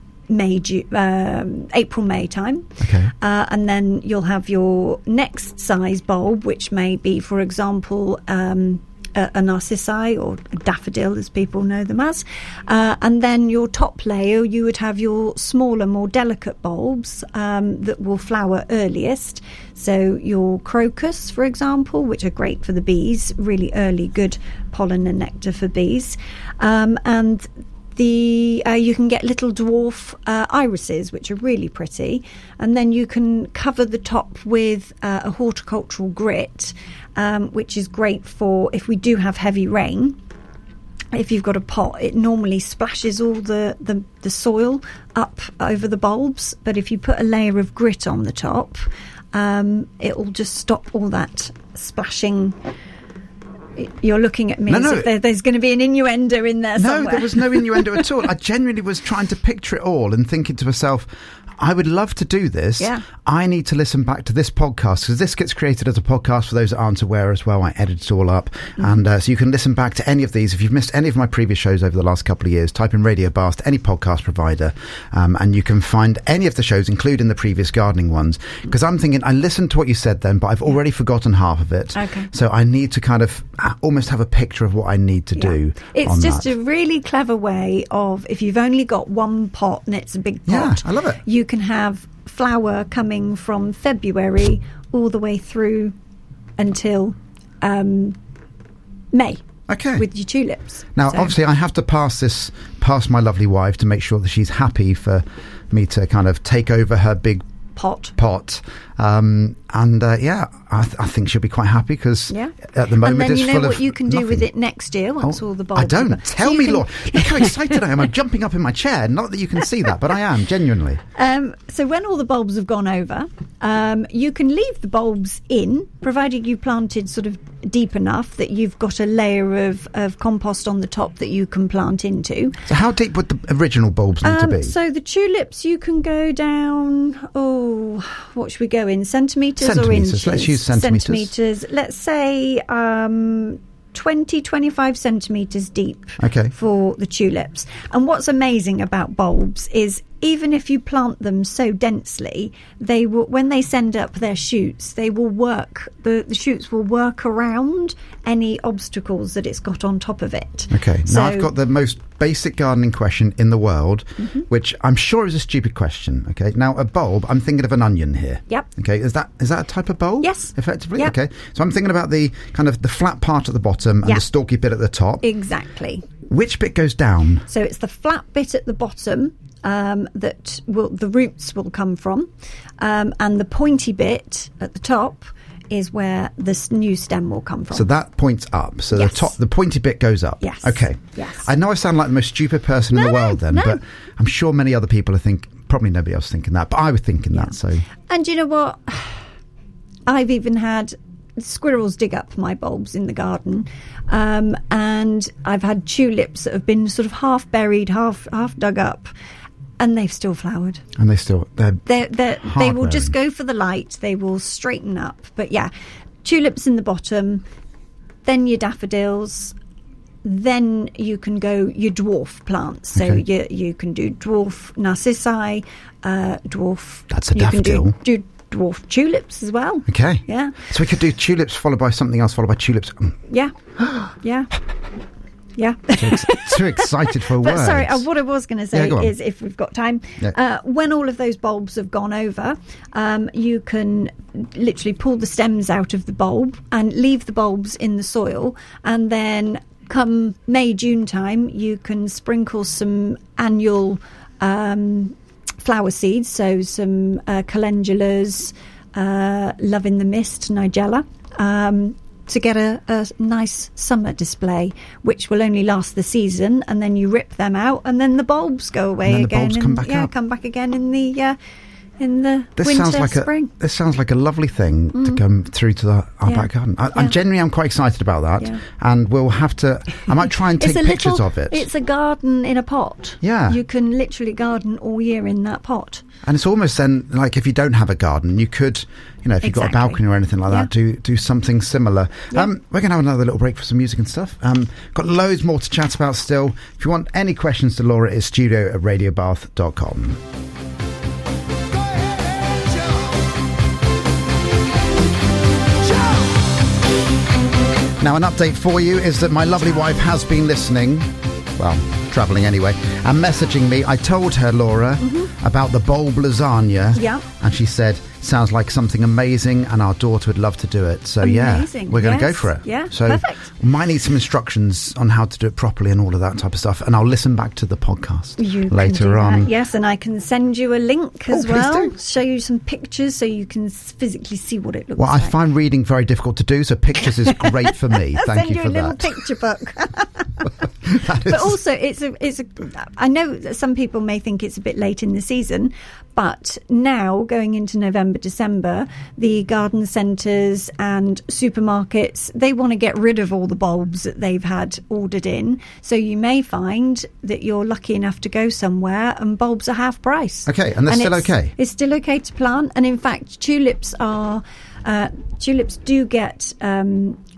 May time. Okay. And then you'll have your next size bulb, which may be, for example, a narcissi or a daffodil, as people know them as. And then your top layer, you would have your smaller, more delicate bulbs that will flower earliest. So your crocus, for example, which are great for the bees, really early, good pollen and nectar for bees. And you can get little dwarf irises, which are really pretty, and then you can cover the top with a horticultural grit, which is great for if we do have heavy rain. If you've got a pot, it normally splashes all the soil up over the bulbs, but if you put a layer of grit on the top, it will just stop all that splashing. You're looking at me as if there's going to be an innuendo in there somewhere. No, there was no innuendo at all. I genuinely was trying to picture it all and thinking to myself, I would love to do this. Yeah. I need to listen back to this podcast, because this gets created as a podcast for those that aren't aware as well. I edit it all up. And so you can listen back to any of these. If you've missed any of my previous shows over the last couple of years, type in Radio Bast, any podcast provider, and you can find any of the shows, including the previous gardening ones. Because I'm thinking, I listened to what you said then, but I've already forgotten half of it. Okay. So I need to kind of almost have a picture of what I need to do. It's just a really clever way of, if you've only got one pot and it's a big pot. Yeah, I love it. You can have flower coming from February all the way through until May. Okay. With your tulips. Now, obviously, I have to pass this past my lovely wife to make sure that she's happy for me to kind of take over her big pot. I think she'll be quite happy, because at the moment it's full of and then you know what you can do nothing. with it next year once all the bulbs. I don't. Tell me, Laura. Look how excited I am. I'm jumping up in my chair. Not that you can see that, but I am, genuinely. So when all the bulbs have gone over, you can leave the bulbs in, provided you planted sort of deep enough that you've got a layer of compost on the top that you can plant into. So how deep would the original bulbs need to be? So the tulips, you can go down, what should we go in, centimetres or inches? Let's use centimetres. Let's say 20-25 centimetres deep for the tulips. And what's amazing about bulbs is even if you plant them so densely, they will, when they send up their shoots, they will work, the shoots will work around any obstacles that it's got on top of it. Okay, now I've got the most basic gardening question in the world, which I'm sure is a stupid question. Okay, now a bulb, I'm thinking of an onion here. Yep. Okay, is that a type of bulb? Yes. Effectively? Yep. Okay, so I'm thinking about the kind of the flat part at the bottom and the stalky bit at the top. Exactly. Which bit goes down? So it's the flat bit at the bottom that the roots will come from, and the pointy bit at the top is where this new stem will come from. So that points up. So yes. the pointy bit goes up. Yes. Okay. Yes. I know I sound like the most stupid person in the world then, but I'm sure many other people are probably nobody else thinking that, but I was thinking that. So. And you know what? I've even had squirrels dig up my bulbs in the garden, and I've had tulips that have been sort of half buried, half dug up, and they've still flowered. And they will just go for the light. They will straighten up. But yeah, tulips in the bottom, then your daffodils, then you can go your dwarf plants. So you can do dwarf narcissi, dwarf. That's a daffodil. You can do dwarf tulips as well. Okay. Yeah. So we could do tulips followed by something else, followed by tulips. Yeah. Yeah. Yeah. Too excited for words. But sorry, what I was going to say is, if we've got time, when all of those bulbs have gone over, you can literally pull the stems out of the bulb and leave the bulbs in the soil, and then come May, June time, you can sprinkle some annual flower seeds, so some calendulas, love in the mist, nigella, to get a nice summer display, which will only last the season, and then you rip them out, and then the bulbs go away and again. The bulbs come back up. Come back again in the winter, spring. This sounds like a lovely thing to come through to our back garden. I'm quite excited about that, and we'll have to. I might try and take pictures of it. It's a garden in a pot. Yeah, you can literally garden all year in that pot. And it's almost then like if you don't have a garden, you could, if you've got a balcony or anything like that, do something similar. We're going to have another little break for some music and stuff. Got loads more to chat about still. If you want any questions to Laura, it's studio@radiobath.com. Now, an update for you is that my lovely wife has been listening, well, travelling anyway, and messaging me. I told her, Laura, about the bulb lasagna. Yeah. And she said, sounds like something amazing, and our daughter would love to do it. So, amazing. We're going to go for it. Yeah, so perfect. We might need some instructions on how to do it properly and all of that type of stuff. And I'll listen back to the podcast later on. Yes, and I can send you a link as well. Do. Show you some pictures so you can physically see what it looks like. Well, I find reading very difficult to do, so pictures is great for me. Thank you for that. Send you a little picture book. But also, it's a. I know that some people may think it's a bit late in the season, but now going into November, December, the garden centres and supermarkets, they want to get rid of all the bulbs that they've had ordered in. So you may find that you're lucky enough to go somewhere and bulbs are half price. Okay, and they're still okay. It's still okay to plant, and in fact, tulips do get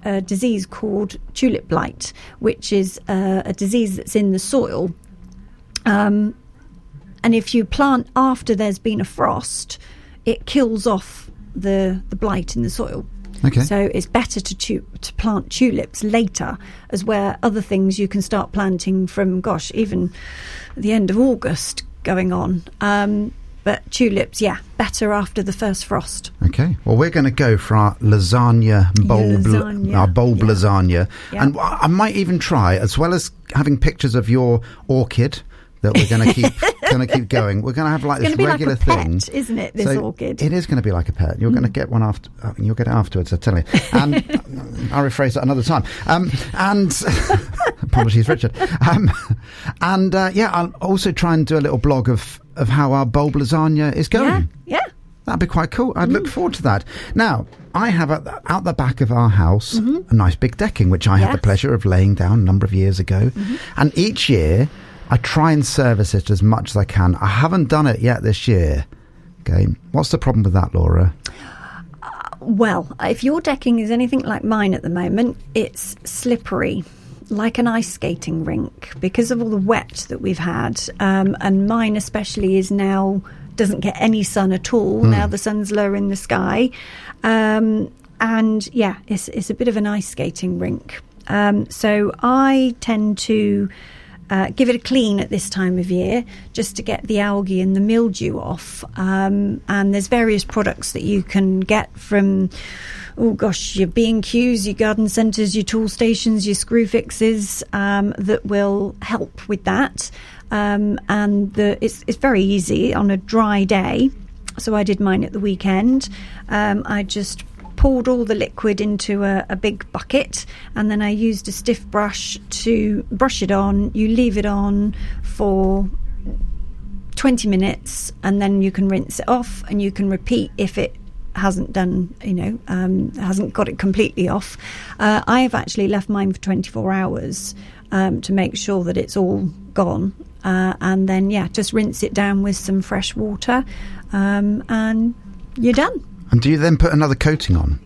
a disease called tulip blight, which is a disease that's in the soil. And if you plant after there's been a frost, it kills off the blight in the soil. Okay. So it's better to plant tulips later, as where other things you can start planting from, even the end of August going on. But tulips, better after the first frost. Okay. Well, we're going to go for our lasagna bulb, our bulb lasagna. Yeah. And I might even try, as well as having pictures of your orchid that we're going to keep going. We're going to have this regular thing, isn't it? This orchid. It is going to be like a pet. You're going to get one after. You'll get it afterwards. I tell you. And I'll rephrase that another time. And apologies, Richard. I'll also try and do a little blog of how our bulb lasagna is going. Yeah. That'd be quite cool. I'd look forward to that. Now, I have out the back of our house a nice big decking, which I had the pleasure of laying down a number of years ago. And each year, I try and service it as much as I can. I haven't done it yet this year. Okay. What's the problem with that, Laura? Well, if your decking is anything like mine at the moment, it's slippery. like an ice skating rink because of all the wet that we've had, and mine especially is now doesn't get any sun at all. Now the sun's lower in the sky, and yeah, it's a bit of an ice skating rink. So I tend to give it a clean at this time of year just to get the algae and the mildew off. And there's various products that you can get from, your B&Qs, your garden centres, your tool stations, your screw fixes, that will help with that. And it's very easy on a dry day. So I did mine at the weekend. I just poured all the liquid into a big bucket, and then I used a stiff brush to brush it on. You leave it on for 20 minutes and then you can rinse it off, and you can repeat if it hasn't done, hasn't got it completely off. I have actually left mine for 24 hours to make sure that it's all gone, and then just rinse it down with some fresh water, and you're done. And do you then put another coating on?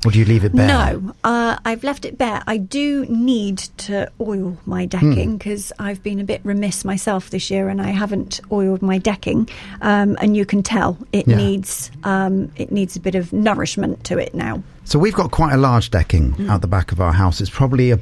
Or do you leave it bare? No, I've left it bare. I do need to oil my decking because I've been a bit remiss myself this year and I haven't oiled my decking. And you can tell it needs a bit of nourishment to it now. So we've got quite a large decking out the back of our house. It's probably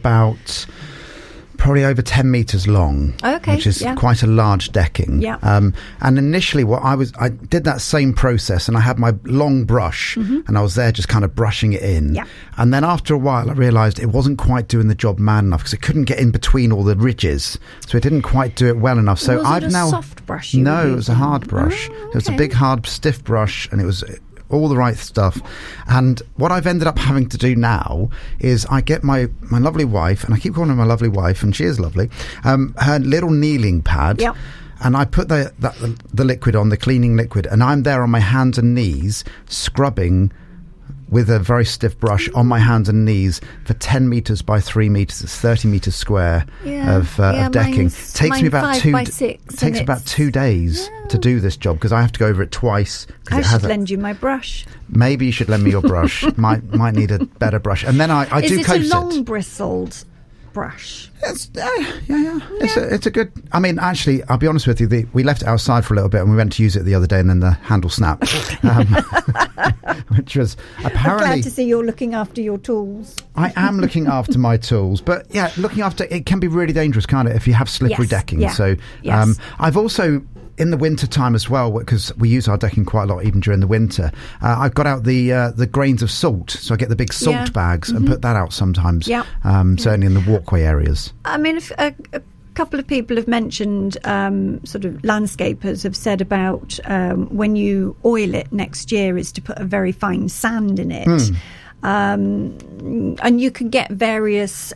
over 10 metres long, which is quite a large decking. And initially I did that same process, and I had my long brush and I was there just kind of brushing it in. And then after a while I realised it wasn't quite doing the job man enough because it couldn't get in between all the ridges, so it didn't quite do it well enough. So was it a soft brush? No, it was a hard brush. It was a big, hard, stiff brush, and it was all the right stuff. And what I've ended up having to do now is I get my lovely wife, and I keep calling her my lovely wife, and she is lovely, her little kneeling pad, and I put the liquid on, the cleaning liquid, and I'm there on my hands and knees scrubbing with a very stiff brush on my hands and knees for 10 metres by 3 metres. It's 30 metres square of decking. Takes me about 2 days to do this job because I have to go over it twice. I should lend you my brush. Maybe you should lend me your brush. might need a better brush. And then I do coat it. Is it a long bristled brush? It's a good. I mean, actually, I'll be honest with you. We left it outside for a little bit, and we went to use it the other day, and then the handle snapped, which was apparently. I'm glad to see you're looking after your tools. I am looking after my tools, but looking after it can be really dangerous, can't it? If you have slippery decking. Yeah. So I've also, in the winter time as well, because we use our decking quite a lot even during the winter, I've got out the grains of salt, so I get the big salt bags and put that out sometimes, certainly in the walkway areas. I mean, if a couple of people have mentioned, sort of landscapers have said about when you oil it next year is to put a very fine sand in it. And you can get various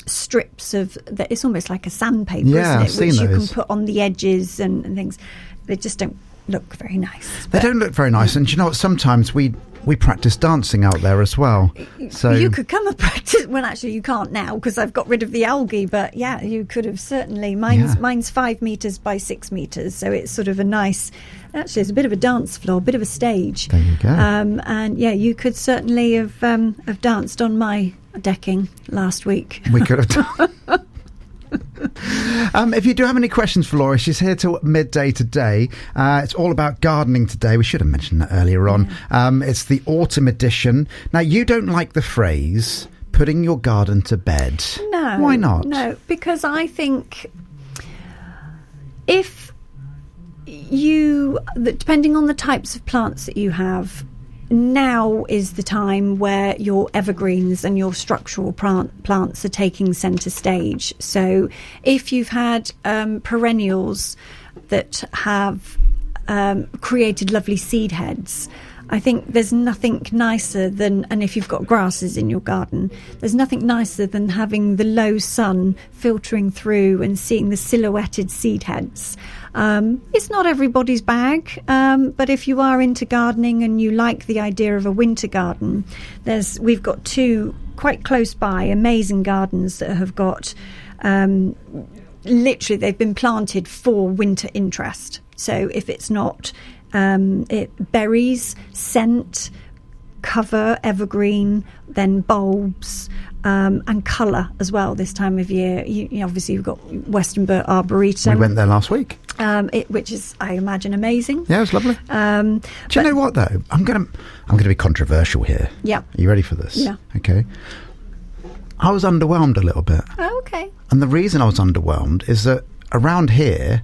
strips of that. It's almost like a sandpaper, isn't it? I've seen which those. You can put on the edges and things. They just don't look very nice. They don't look very nice. And do you know what? Sometimes we practice dancing out there as well. So you could come and practice. Well, actually, you can't now because I've got rid of the algae. But you could have certainly. Mine's 5 metres by 6 metres, so it's sort of a nice. Actually, it's a bit of a dance floor, a bit of a stage. There you go. And you could certainly have danced on my decking last week. We could have done. If you do have any questions for Laura, she's here till midday today. It's all about gardening today. We should have mentioned that earlier on. It's the autumn edition. Now, you don't like the phrase putting your garden to bed. No. Why not? No, because I think if depending on the types of plants that you have, now is the time where your evergreens and your structural plants are taking centre stage. So if you've had perennials that have created lovely seed heads, I think there's nothing nicer than, and if you've got grasses in your garden, there's nothing nicer than having the low sun filtering through and seeing the silhouetted seed heads. It's not everybody's bag, but if you are into gardening and you like the idea of a winter garden, we've got 2 quite close by amazing gardens that have got literally they've been planted for winter interest. So if it's not berries, scent, cover, evergreen, then bulbs, and colour as well this time of year. Obviously, you've got Western Burt Arboretum. We went there last week. Which is, I imagine, amazing. Yeah, it was lovely. Do you know what, though? I'm gonna be controversial here. Yeah. Are you ready for this? Yeah. Okay. I was underwhelmed a little bit. Oh, okay. And the reason I was underwhelmed is that around here,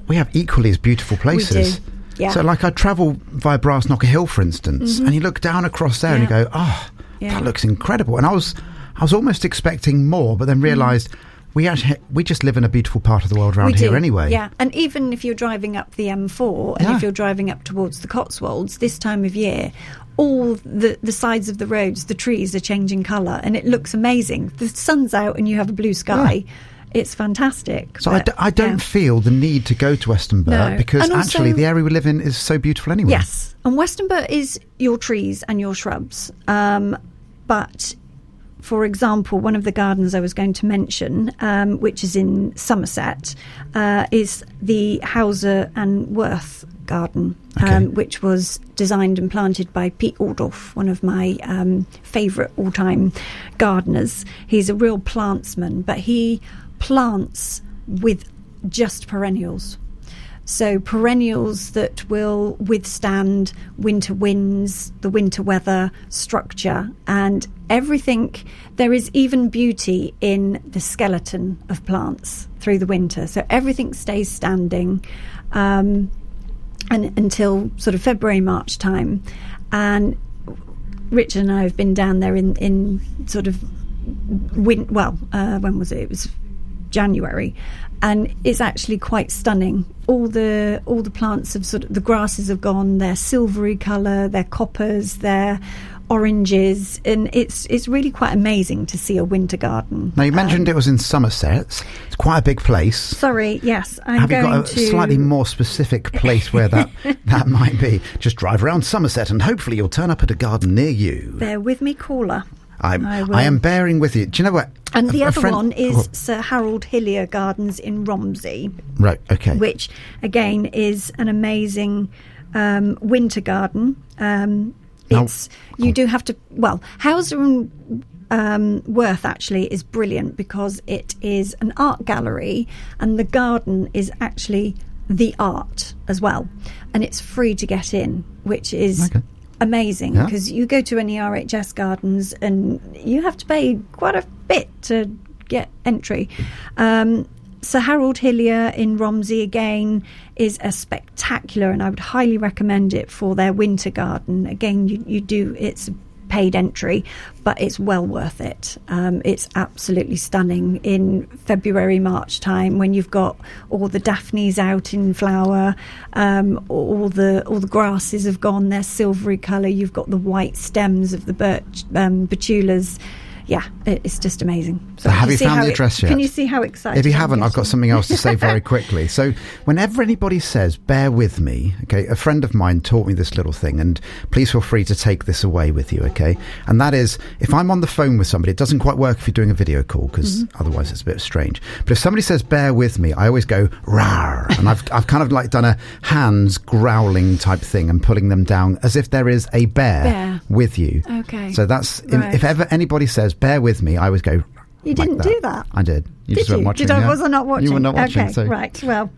we have equally as beautiful places. We do. Yeah. So, like, I travel via Brassnocker Hill, for instance, and you look down across there and you go, that looks incredible. And I was almost expecting more, but then realised we just live in a beautiful part of the world around here anyway. Yeah, and even if you're driving up the M4 and if you're driving up towards the Cotswolds this time of year, all the sides of the roads, the trees are changing colour, and it looks amazing. The sun's out and you have a blue sky. Yeah. It's fantastic. So I don't feel the need to go to Western Burt because actually the area we live in is so beautiful anyway. Yes, and Western Burt is your trees and your shrubs. But, for example, one of the gardens I was going to mention, which is in Somerset, is the Hauser and Worth garden, which was designed and planted by Pete Aldorf, one of my favourite all-time gardeners. He's a real plantsman, but he plants with just perennials. So perennials that will withstand winter winds, the winter weather, structure, and everything. There is even beauty in the skeleton of plants through the winter. So everything stays standing and until sort of February, March time. And Richard and I have been down there in sort of when was it? It was January, and it's actually quite stunning. All the plants have the grasses have gone, their silvery colour, their coppers, their oranges, and it's really quite amazing to see a winter garden. Now, you mentioned it was in Somerset. It's quite a big place. Sorry, yes. Have you got a slightly more specific place where that might be? Just drive around Somerset and hopefully you'll turn up at a garden near you. Bear with me, caller. I am bearing with you. Do you know what? And the other one is Sir Harold Hillier Gardens in Romsey. Right, okay. Which, again, is an amazing winter garden. You do have to... Well, Hauser and Worth, actually, is brilliant because it is an art gallery and the garden is actually the art as well. And it's free to get in, which is... Okay. Amazing, because you go to any RHS gardens and you have to pay quite a bit to get entry. Sir Harold Hillier in Romsey, again, is a spectacular, and I would highly recommend it for their winter garden. Again, it's paid entry, but it's well worth it. It's absolutely stunning in February, March time when you've got all the daphnes out in flower, all the grasses have gone their silvery colour. You've got the white stems of the betulas. Yeah, it's just amazing. So have you found the address yet? Can you see how excited? If you haven't, I've got something else to say very quickly. So whenever anybody says, bear with me, okay, a friend of mine taught me this little thing, and please feel free to take this away with you, okay? And that is, if I'm on the phone with somebody, it doesn't quite work if you're doing a video call, because otherwise it's a bit strange. But if somebody says, bear with me, I always go, rawr. And I've kind of like done a hands growling type thing and pulling them down as if there is a bear with you. Okay. So that's, if ever anybody says, bear with me, I always go, you didn't do that? I did. You just weren't watching. Was I not watching? You were not watching. Okay, so. Right. Well,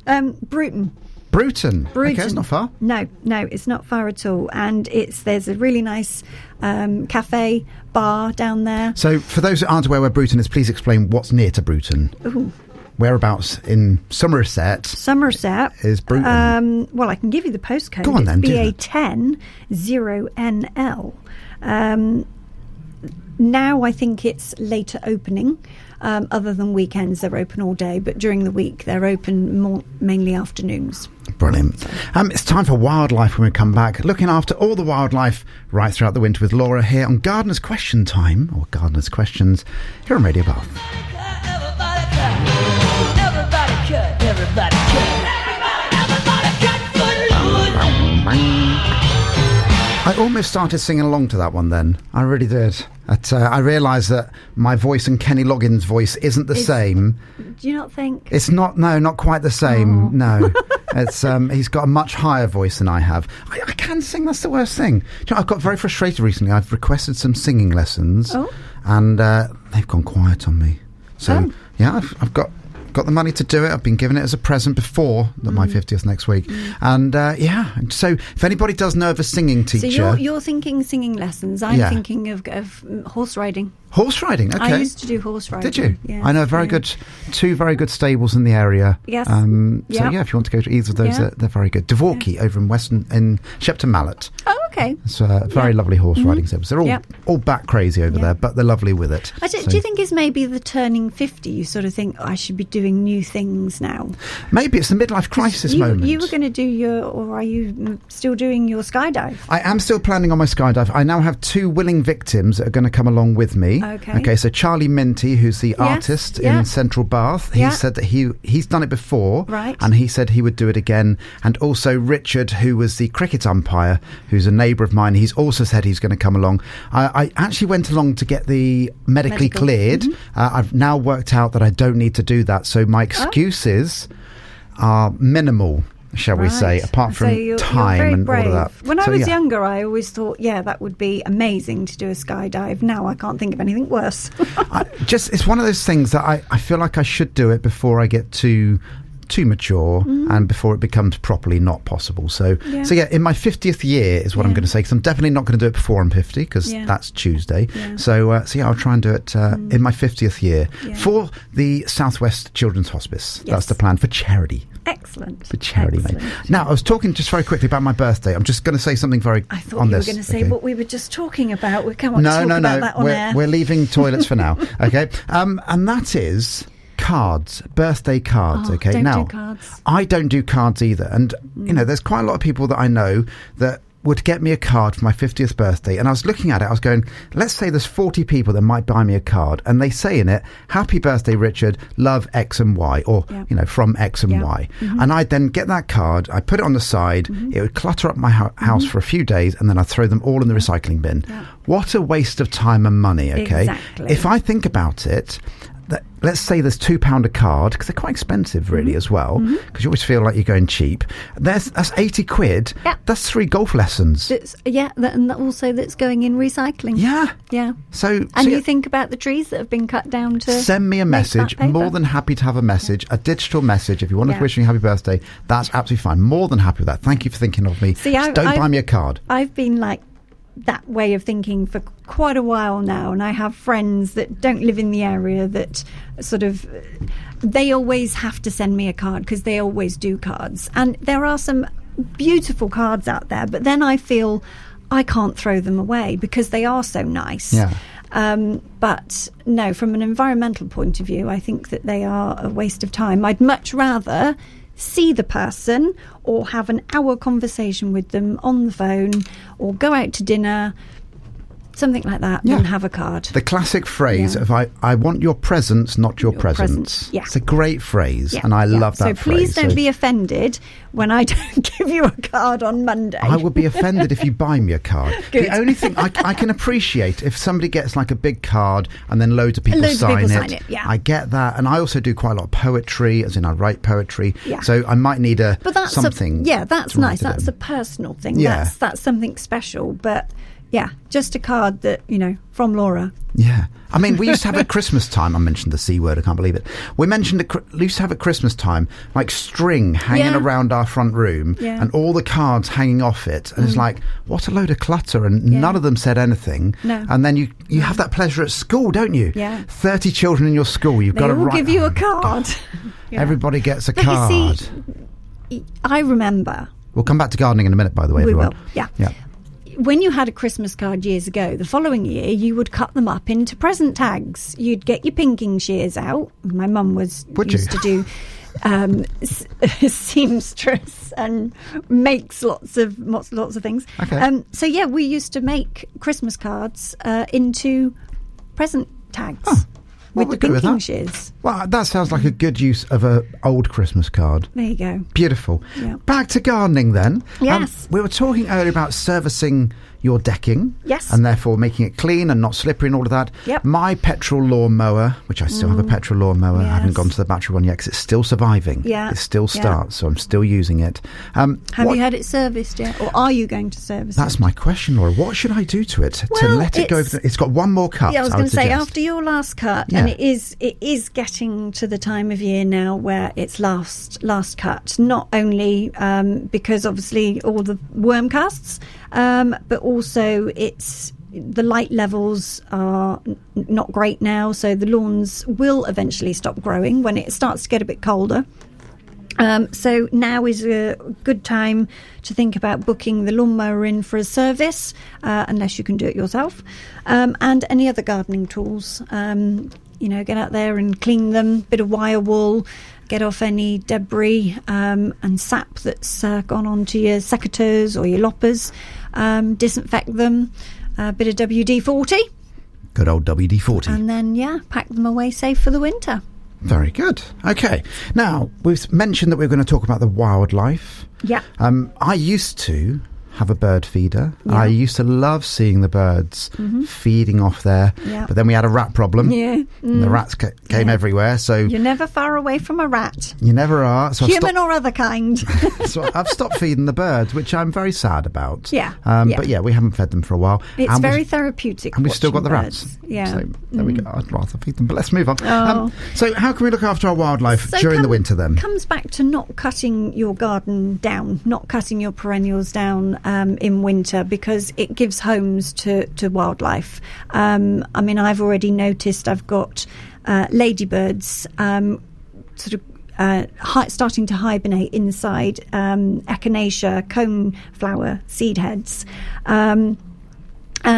Bruton. Bruton. Okay, it's not far. No, it's not far at all. And there's a really nice cafe, bar down there. So for those who aren't aware where Bruton is, please explain what's near to Bruton. Ooh. Whereabouts in Somerset is Bruton? Well, I can give you the postcode. Go on then. BA10 0NL. Now I think it's later opening. Other than weekends, they're open all day, but during the week they're open mainly afternoons. Brilliant. It's time for wildlife when we come back. Looking after all the wildlife right throughout the winter with Laura here on Gardener's Question Time, or Gardener's Questions, here on Radio Bath. I almost started singing along to that one then. I really did. I realised that my voice and Kenny Loggins' voice isn't the same. Do you not think? It's not, no, not quite the same, no. It's He's got a much higher voice than I have. I can sing, that's the worst thing. Do you know, I've got very frustrated recently. I've requested some singing lessons and they've gone quiet on me. So, yeah, I've got the money to do it. I've been given it as a present before my 50th next week. And so if anybody does know of a singing teacher... So you're thinking singing lessons. I'm thinking of horse riding. Horse riding, okay. I used to do horse riding. Did you? Yeah. I know two very good stables in the area. Yes. So yeah, if you want to go to either of those, they're very good. Dvorky over in Shepton Mallet. Oh, okay. It's a very lovely horse riding stables. They're all back crazy over there, but they're lovely with it. Do you think it's maybe the turning 50? You sort of think, I should be doing new things now. Maybe it's the midlife crisis moment. You were going to do or are you still doing your skydive? I am still planning on my skydive. I now have 2 willing victims that are going to come along with me. Okay, so Charlie Minty, who's the artist in Central Bath, he said that he's done it before, right, and he said he would do it again. And also Richard, who was the cricket umpire, who's a neighbour of mine, he's also said he's going to come along. I actually went along to get the medically cleared. I've now worked out that I don't need to do that, so my excuses are minimal, shall we say, apart from time and all of that. When I was younger, I always thought, that would be amazing to do a skydive. Now I can't think of anything worse. It's one of those things that I feel like I should do it before I get too mature and before it becomes properly not possible. So in my 50th year is what I'm going to say, because I'm definitely not going to do it before I'm 50, because that's Tuesday. So I'll try and do it in my 50th year for the Southwest Children's Hospice. That's the plan, for charity. Excellent. For charity, mate. Now, I was talking just very quickly about my birthday. I'm just going to say something I thought you were going to say what we were just talking about. We can't talk about that on air. We're leaving toilets for now. Okay, and that is cards, birthday cards. Okay, don't now do cards. I don't do cards either, and there's quite a lot of people that I know that would get me a card for my 50th birthday, and I was looking at it, I was going, let's say there's 40 people that might buy me a card, and they say in it, happy birthday Richard, love X and Y, or from X and Y, and I'd then get that card, I put it on the side, it would clutter up my house for a few days, and then I'd throw them all in the recycling bin. What a waste of time and money. Okay, exactly. If I think about it, let's say there's £2 a card, because they're quite expensive really as well, because you always feel like you're going cheap. That's 80 quid. That's 3 golf lessons. And also that's going in recycling. So you think about the trees that have been cut down to send me a message. More than happy to have a message, a digital message. If you want to wish me happy birthday, that's absolutely fine. More than happy with that. Thank you for thinking of me. Just don't buy me a card. I've been like that way of thinking for quite a while now, and I have friends that don't live in the area that sort of, they always have to send me a card because they always do cards, and there are some beautiful cards out there, but then I feel I can't throw them away because they are so nice. But no, from an environmental point of view, I think that they are a waste of time. I'd much rather see the person or have an hour conversation with them on the phone or go out to dinner, something like that, than have a card. The classic phrase of I want your presents, not your presents. It's a great phrase, and I love that phrase. So please don't be offended when I don't give you a card on Monday. I would be offended if you buy me a card. The only thing I can appreciate if somebody gets like a big card and then loads of people sign it. I get that, and I also do quite a lot of poetry, as in I write poetry. So I might need something. That's nice. That's a personal thing. That's something special, but. Yeah, just a card that, from Laura. Yeah. I mean, we used to have at Christmas time, I mentioned the C word, I can't believe it. We used to have at Christmas time, like string hanging around our front room and all the cards hanging off it. And it's like, what a load of clutter. And none of them said anything. No. And then you have that pleasure at school, don't you? 30 children in your school, you've got to write. They will give you a card. Everybody gets a card. You see, I remember. We'll come back to gardening in a minute, by the way, everyone. We will, yeah. When you had a Christmas card years ago, the following year you would cut them up into present tags. You'd get your pinking shears out. My mum used to do seamstress and makes lots of things. Okay. We used to make Christmas cards into present tags. With the pinking shears. Well, that sounds like a good use of an old Christmas card. There you go. Beautiful. Yeah. Back to gardening then. Yes. We were talking earlier about servicing your decking. Yes. And therefore making it clean and not slippery and all of that. Yep. My petrol lawn mower, which I still have a petrol lawn mower. I haven't Yes. gone to the battery one yet because it's still surviving. Yeah. It still Yeah. starts, so I'm still using it. Have you had it serviced yet? Or are you going to service That's it? my question, Laura. What should I do to it to Well, let it go? It's got one more cut. Yeah, I was would going to say, suggest. after your last cut, Yeah. and it is getting to the time of year now where it's last cut, not only because obviously all the worm casts, but also the light levels are not great now, so the lawns will eventually stop growing when it starts to get a bit colder. So now is a good time to think about booking the lawnmower in for a service, unless you can do it yourself, and any other gardening tools. Get out there and clean them, bit of wire wool, get off any debris and sap that's gone onto your secateurs or your loppers, disinfect them, a bit of WD-40. Good old WD-40. And then, pack them away safe for the winter. Very good. Okay. Now, we've mentioned that we're going to talk about the wildlife. Yeah. I used to have a bird feeder. Yeah. I used to love seeing the birds feeding off there. Yeah. But then we had a rat problem. Yeah. And the rats came everywhere. So You're never far away from a rat. you never are. So Human or other kind. so I've stopped feeding the birds, which I'm very sad about. Yeah. But we haven't fed them for a while. It's And very therapeutic. and we've still got the watching rats. birds. Yeah. So there we go. I'd rather feed them. But let's move on. Oh. So how can we look after our wildlife So during the winter then? Comes back to not cutting your garden down, not cutting your perennials down in winter, because it gives homes to wildlife. I've already noticed I've got ladybirds starting to hibernate inside echinacea coneflower seed heads. And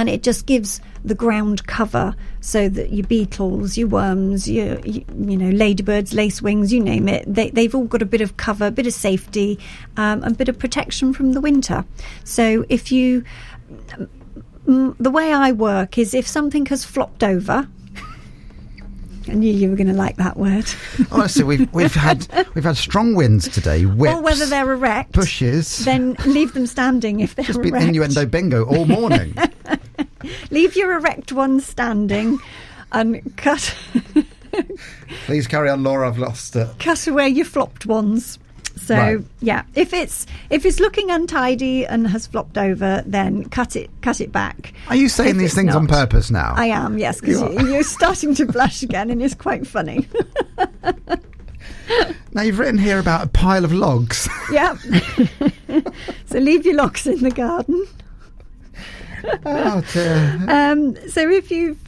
it just gives the ground cover so that your beetles, your worms, your ladybirds, lacewings, you name it, they've all got a bit of cover, a bit of safety, a bit of protection from the winter. So the way I work is if something has flopped over, I knew you were going to like that word. Honestly, we've had strong winds today. Whips, or whether they're erect, pushes. then leave them standing if they're Just been erect. innuendo bingo all morning. Leave your erect ones standing and cut Please carry on, Laura. I've lost it. cut away your flopped ones. So Right. if it's looking untidy and has flopped over, then cut it back. Are you saying If these it's things on not. purpose now? I am, yes, because you're starting to blush again, and it's quite funny. Now you've written here about a pile of logs. Yeah. So leave your logs in the garden. Oh dear. So if you've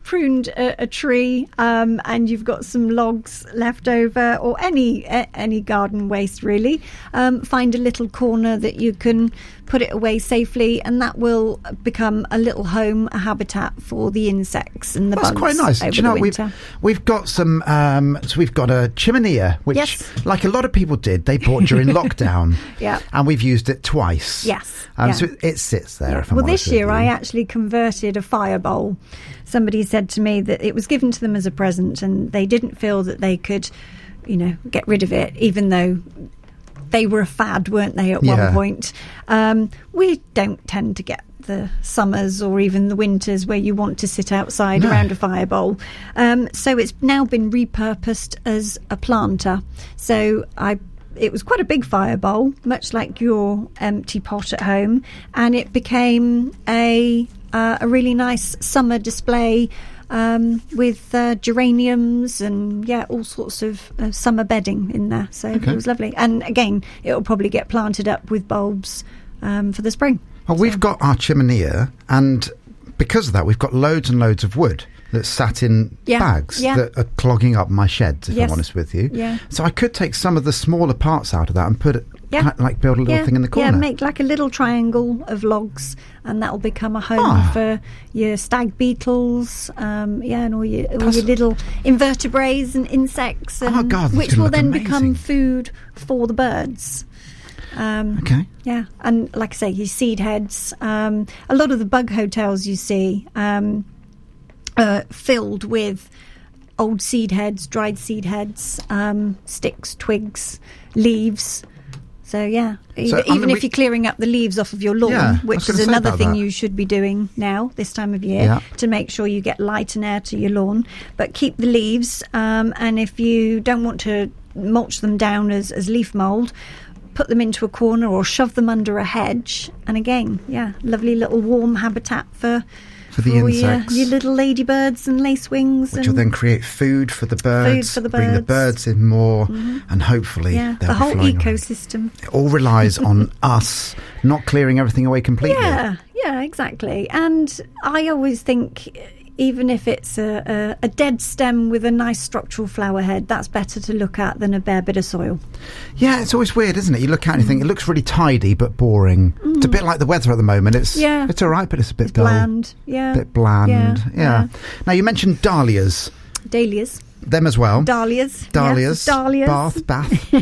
pruned a tree and you've got some logs left over, or any garden waste really, find a little corner that you can put it away safely, and that will become a little home, a habitat for the insects and the That's bugs. quite nice. Over Do you know the winter. we've got some? So we've got a chiminea, which, Yes. like a lot of people did, they bought during lockdown. Yeah. And we've used it twice. Yes. Yeah. So it sits there. Yeah. If I'm Well, honest this year with you. I actually converted a fire bowl. Somebody said to me that it was given to them as a present, and they didn't feel that they could, get rid of it, even though they were a fad, weren't they, at Yeah. one point? We don't tend to get the summers or even the winters where you want to sit outside No. around a fire bowl. So it's now been repurposed as a planter. So it was quite a big fire bowl, much like your empty pot at home, and it became a really nice summer display with geraniums and all sorts of summer bedding in there. So Okay. it was lovely. And again, it'll probably get planted up with bulbs for the spring. Well, we've got our chiminea, and because of that, we've got loads and loads of wood that's sat in Yeah, bags yeah. that are clogging up my sheds, if Yes. I'm honest with you. Yeah. So I could take some of the smaller parts out of that and put it, build a little thing in the corner. Yeah, make like a little triangle of logs, and that'll become a home Ah. for your stag beetles, and all your little invertebrates and insects, and, Oh, God, that's which gonna will look then amazing. become food for the birds. Okay. Yeah, and like I say, your seed heads. A lot of the bug hotels you see filled with old seed heads, dried seed heads, sticks, twigs, leaves. So yeah, So, even if you're clearing up the leaves off of your lawn, Yeah, I was which gonna is say another about thing that. you should be doing now this time of year, Yeah. to make sure you get light and air to your lawn. But keep the leaves, and if you don't want to mulch them down as leaf mould, put them into a corner or shove them under a hedge. And again, lovely little warm habitat for the all insects. your little ladybirds and lacewings. Which will then create food for the birds, for the bring the birds. birds in more, and hopefully they'll the be whole flying around. ecosystem. It all relies on us not clearing everything away completely. Yeah, exactly. And I always think, even if it's a dead stem with a nice structural flower head, that's better to look at than a bare bit of soil. Yeah, it's always weird, isn't it? You look at it and you think it looks really tidy but boring. It's a bit like the weather at the moment. It's all right, but it's a bit dull. Bland, yeah. A bit bland, Yeah. Now, you mentioned dahlias. Dahlias. Them as well. Dahlias. Dahlias. Yes, dahlias. Bath.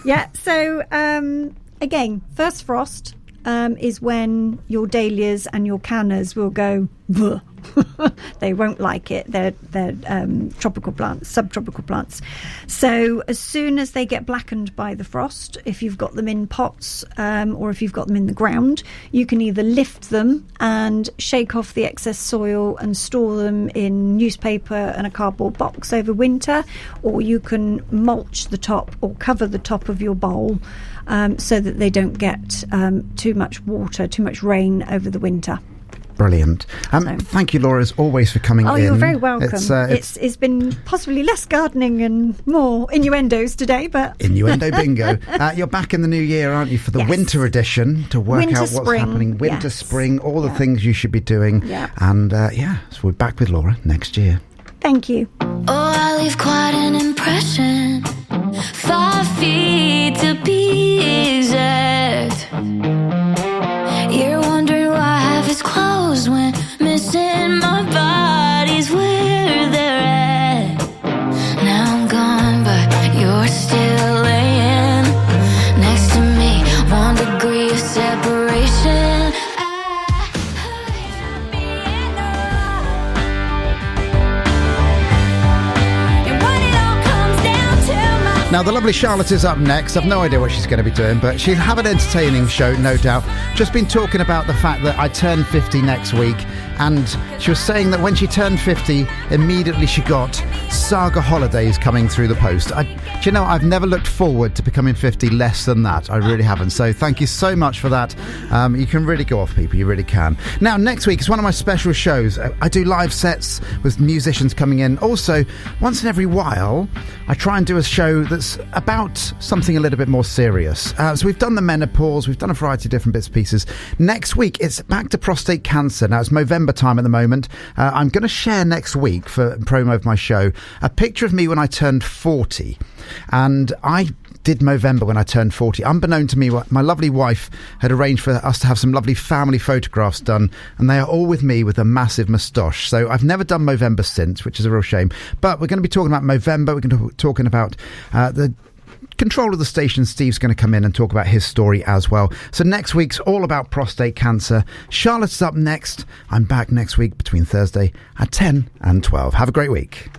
Yeah, so again, first frost is when your dahlias and your cannas will go, "Bleh." They won't like it. They're tropical plants, subtropical plants. So as soon as they get blackened by the frost, if you've got them in pots or if you've got them in the ground, you can either lift them and shake off the excess soil and store them in newspaper and a cardboard box over winter, or you can mulch the top or cover the top of your bowl so that they don't get too much water, too much rain over the winter. Brilliant. Thank you, Laura, as always, for coming in. Oh, you're very welcome. It's It's been possibly less gardening and more innuendos today, but... Innuendo bingo. You're back in the new year, aren't you, for the winter edition, to work Winter, out what's spring, happening. Winter, yes. spring, all the things you should be doing. Yeah. And, so we're back with Laura next year. Thank you. Oh, I leave quite an impression. 5 feet to be exact. You're wondering why half is closed when missing my body's where they're at. Now I'm gone, but you're still laying next to me. 1 degree of separation. Now, the lovely Charlotte is up next. I've no idea what she's going to be doing, but she'll have an entertaining show, no doubt. Just been talking about the fact that I turn 50 next week, and she was saying that when she turned 50, immediately she got Saga holidays coming through the post. Do you know, I've never looked forward to becoming 50 less than that. I really haven't. So thank you so much for that. You can really go off, people. You really can. Now, next week is one of my special shows. I do live sets with musicians coming in. Also, once in every while, I try and do a show that's about something a little bit more serious. So we've done the menopause. We've done a variety of different bits and pieces. Next week, it's back to prostate cancer. Now, it's November time at the moment. I'm going to share next week, for promo of my show, a picture of me when I turned 40. And I did Movember when I turned 40. Unbeknown to me, my lovely wife had arranged for us to have some lovely family photographs done, and they are all with me with a massive moustache. So I've never done Movember since, which is a real shame. But we're going to be talking about Movember. We're going to be talking about the control of the station. Steve's going to come in and talk about his story as well. So next week's all about prostate cancer. Charlotte's up next. I'm back next week between Thursday at 10 and 12. Have a great week.